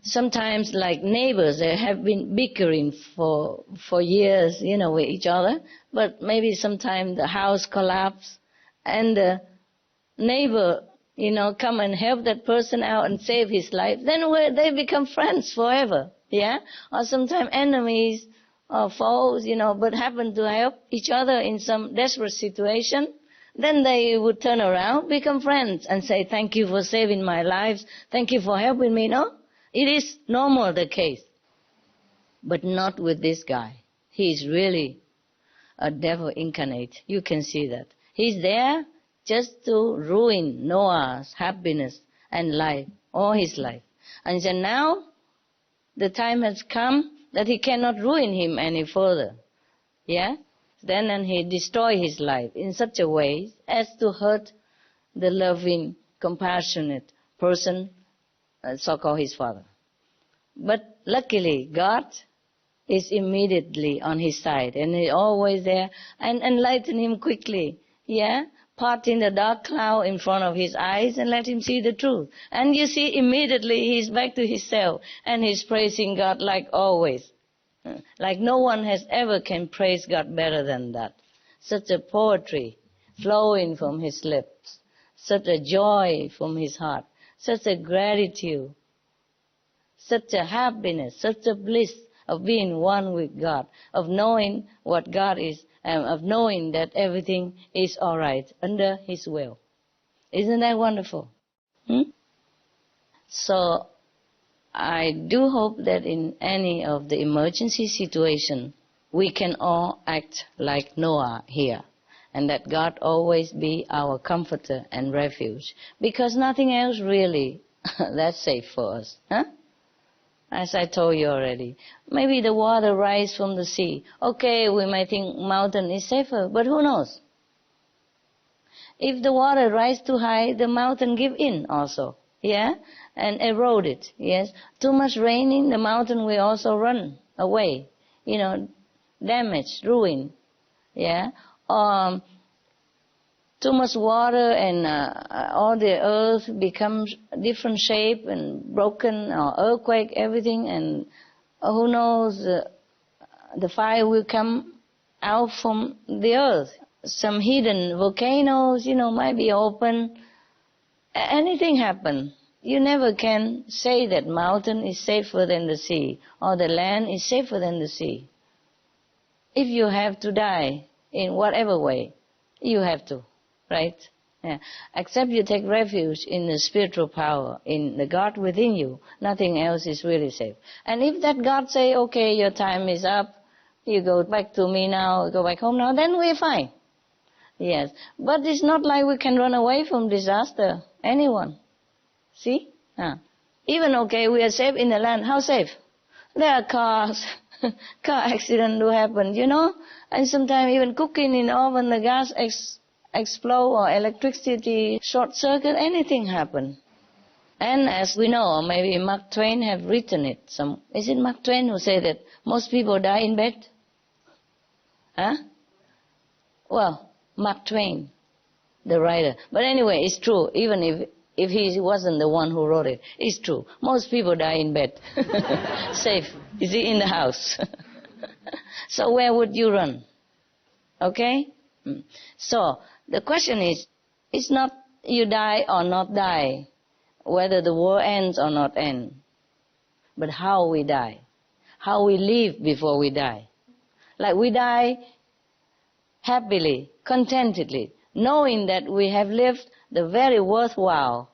Sometimes like neighbors, they have been bickering for years, with each other, but maybe sometimes the house collapse and the neighbor, come and help that person out and save his life, then they become friends forever, yeah? Or sometimes enemies or foes, but happen to help each other in some desperate situation, then they would turn around, become friends and say, thank you for saving my life, thank you for helping me, no? It is normal the case, but not with this guy. He is really a devil incarnate. You can see that. He's there just to ruin Noah's happiness and life, all his life. And so now the time has come that he cannot ruin him any further. Yeah? Then he destroy his life in such a way as to hurt the loving, compassionate person, so-called his father. But luckily, God is immediately on his side, and he's always there, and enlighten him quickly, yeah? Parting the dark cloud in front of his eyes and let him see the truth. And you see, immediately he's back to himself, and he's praising God like always. Like no one has ever can praise God better than that. Such a poetry flowing from his lips, such a joy from his heart, such a gratitude, such a happiness, such a bliss of being one with God, of knowing what God is, of knowing that everything is all right under His will. Isn't that wonderful? So I do hope that in any of the emergency situation, we can all act like Noah here, and that God always be our comforter and refuge, because nothing else really that's safe for us. As I told you already, maybe the water rise from the sea. Okay, we might think mountain is safer, but who knows? If the water rise too high, the mountain give in also, yeah, and erode it. Yes, too much raining, the mountain will also run away. Damage, ruin, yeah. Too much water and all the earth becomes different shape and broken, or earthquake, everything, and who knows, the fire will come out from the earth. Some hidden volcanoes, might be open. Anything happen. You never can say that mountain is safer than the sea, or the land is safer than the sea. If you have to die in whatever way, you have to. right? Yeah. Except you take refuge in the spiritual power, in the God within you, nothing else is really safe. And if that God say, okay, your time is up, you go back to me now, go back home now, then we're fine. Yes. But it's not like we can run away from disaster. Anyone. See? Even okay, we are safe in the land. How safe? There are cars. Car accident do happen, you know? And sometimes even cooking in the oven, the gas explode or electricity short circuit, anything happen. And as we know, maybe Mark Twain have written it. Is it Mark Twain who said that most people die in bed? Well, Mark Twain, the writer. But anyway, it's true. Even if he wasn't the one who wrote it, it's true. Most people die in bed. Safe. Is he in the house? So where would you run? Okay? So the question is, it's not you die or not die, whether the war ends or not end, but how we die, how we live before we die. Like we die happily, contentedly, knowing that we have lived the very worthwhile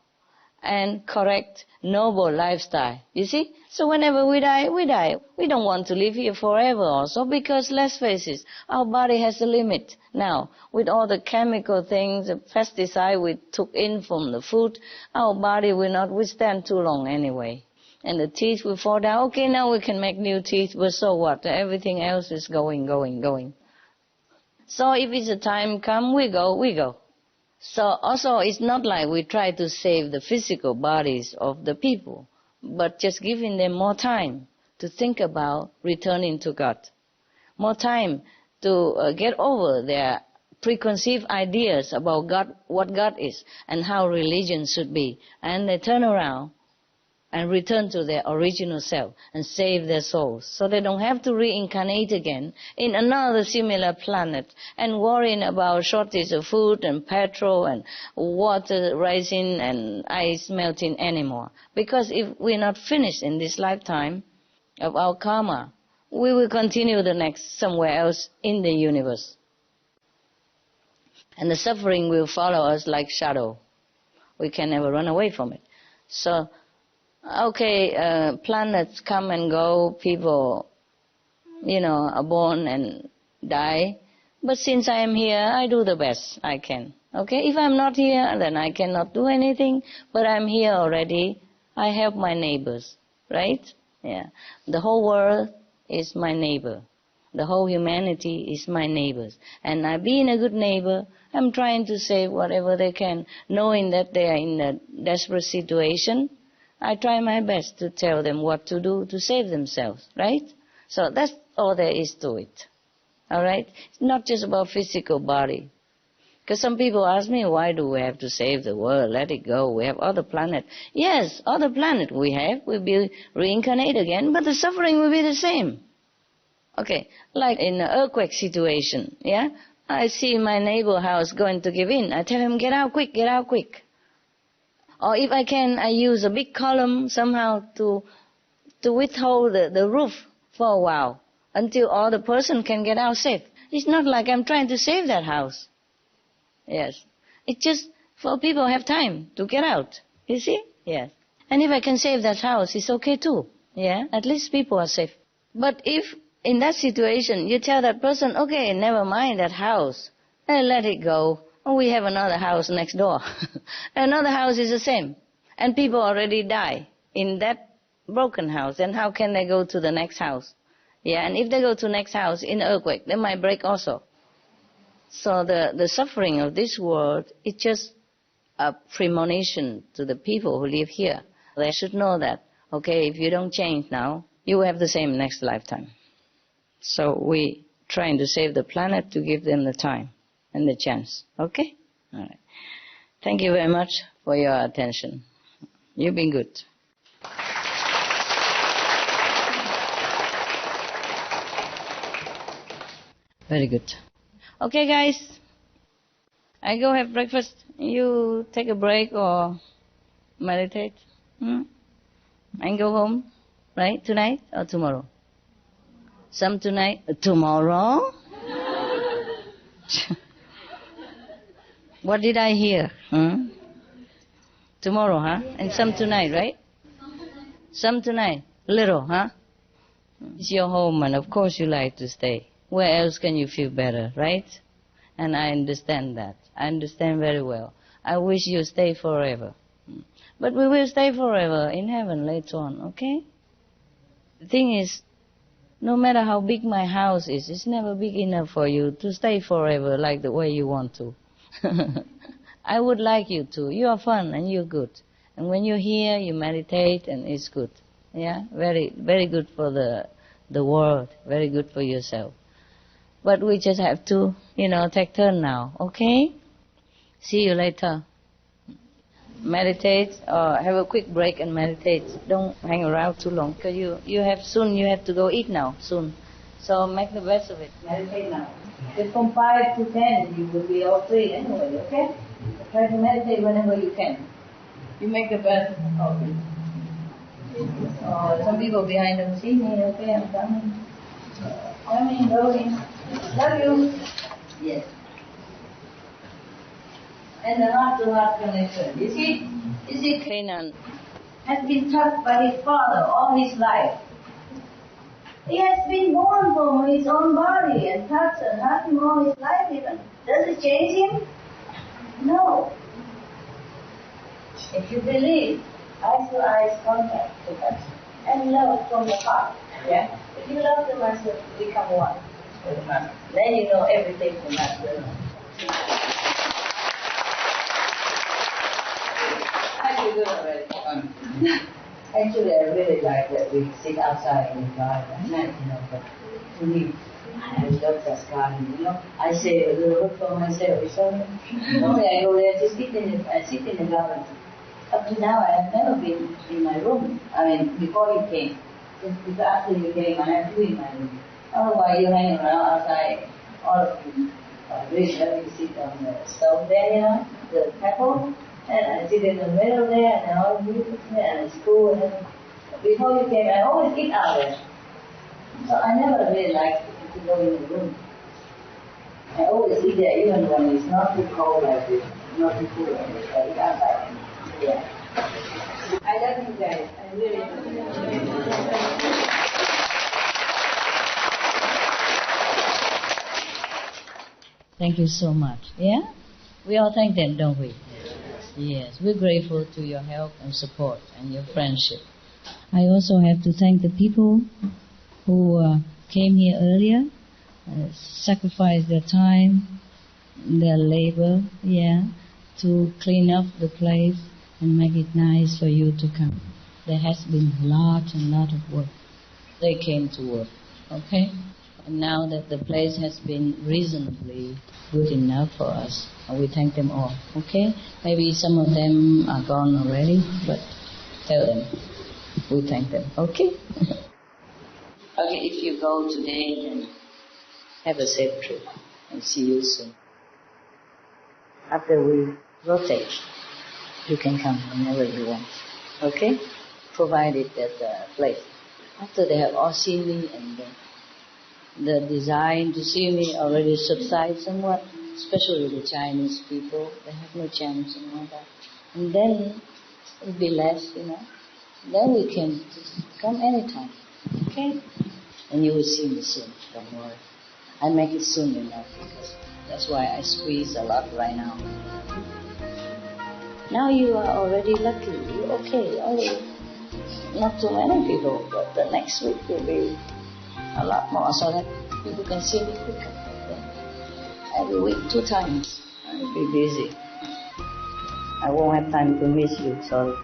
and correct, noble lifestyle. You see? So whenever we die, we die. We don't want to live here forever also, because let's face it, our body has a limit. Now, with all the chemical things, the pesticide we took in from the food, our body will not withstand too long anyway. And the teeth will fall down. Okay, now we can make new teeth, but so what? Everything else is going. So if it's a time come, we go. So also it's not like we try to save the physical bodies of the people, but just giving them more time to think about returning to God. More time to get over their preconceived ideas about God, what God is, and how religion should be. And they turn around and return to their original self and save their souls, so they don't have to reincarnate again in another similar planet and worrying about shortage of food and petrol and water rising and ice melting anymore. Because if we're not finished in this lifetime of our karma, we will continue the next somewhere else in the universe. And the suffering will follow us like shadow. We can never run away from it. So okay, planets come and go, people, are born and die. But since I am here, I do the best I can. Okay, if I'm not here, then I cannot do anything. But I'm here already. I help my neighbors, right? Yeah. The whole world is my neighbor. The whole humanity is my neighbors. And I, being a good neighbor, I'm trying to save whatever they can, knowing that they are in a desperate situation. I try my best to tell them what to do to save themselves, right? So that's all there is to it, all right? It's not just about physical body. Because some people ask me, why do we have to save the world? Let it go. We have other planets. Yes, other planet we have. We'll be reincarnated again, but the suffering will be the same. Okay, like in an earthquake situation, yeah? I see my neighbor house going to give in. I tell him, get out quick, get out quick. Or if I can, I use a big column somehow to withhold the roof for a while until all the person can get out safe. It's not like I'm trying to save that house. Yes. It's just for people have time to get out. You see? Yes. And if I can save that house, it's okay too. Yeah? At least people are safe. But if in that situation you tell that person, okay, never mind that house, and let it go. Oh, we have another house next door. Another house is the same. And people already die in that broken house. And how can they go to the next house? Yeah, and if they go to the next house in an earthquake, they might break also. So the suffering of this world is just a premonition to the people who live here. They should know that, okay, if you don't change now, you will have the same next lifetime. So we trying to save the planet to give them the time and the chance. Okay? All right. Thank you very much for your attention. You've been good. Very good. Okay, guys. I go have breakfast. You take a break or meditate. And go home, right? Tonight or tomorrow? Some tonight? Tomorrow? What did I hear? Tomorrow, huh? And some tonight, right? Some tonight. Little, huh? It's your home, and of course you like to stay. Where else can you feel better, right? And I understand that. I understand very well. I wish you stay forever. But we will stay forever in heaven later on, okay? The thing is, no matter how big my house is, it's never big enough for you to stay forever like the way you want to. I would like you to. You are fun and you're good. And when you're here, you meditate and it's good. Yeah? Very, very good for the world. Very good for yourself. But we just have to, take turn now, okay? See you later. Meditate or have a quick break and meditate. Don't hang around too long because you have to go eat now soon. So make the best of it. Meditate now. Just from 5 to 10 you will be all free anyway, okay? So try to meditate whenever you can. You make the best of it. Some people behind them see me, okay, I'm coming. Coming, going. Love you. Yes. And the heart-to-heart connection. You see, Canaan has been touched by his father all his life. He has been born from his own body and touched and hurt him all his life even. Does it change him? No. If you believe, eyes-to-eyes contact with us, and love from the heart, yeah? If you love the Master, become one with the Master. Then you know everything from Master. I feel good already. Actually, I really like that we sit outside in the garden at night, but to me, I love that garden, I say a little bit for myself. So normally I go there to sit in the garden. Up to now, I have never been in my room. I mean, before you came. Just after you came, I have been in my room. Otherwise, you hang around outside, all of you. I wish I could sit on the stove there, the pebble. And I sit in the middle there, and all of you there, and it's cool. And before you came, I always eat out there. So I never really liked to go in the room. I always eat there, even when it's not too cold like this, not too cool like this. I eat outside. Yeah. I love you guys. I really do. Thank you so much. Yeah? We all thank them, don't we? Yes, we're grateful to your help and support and your friendship. I also have to thank the people who came here earlier, sacrificed their time, their labor, to clean up the place and make it nice for you to come. There has been lot and lot of work. They came to work, okay? And now that the place has been reasonably good enough for us, we thank them all, okay? Maybe some of them are gone already, but tell them we thank them, okay? Okay, if you go today, then have a safe trip and see you soon. After we rotate, you can come whenever you want, okay? Provided that the place. After they have all seen me and the desire to see me already subsides somewhat, especially the Chinese people, they have no chance and all that. And then it will be less, Then we can come anytime, okay? And you will see me soon, don't worry. I make it soon enough because that's why I squeeze a lot right now. Now you are already lucky, you're okay, only not too many people, but the next week will be a lot more so that people can see me quicker. Every week, 2 times. I'll be busy. I won't have time to miss you, sorry.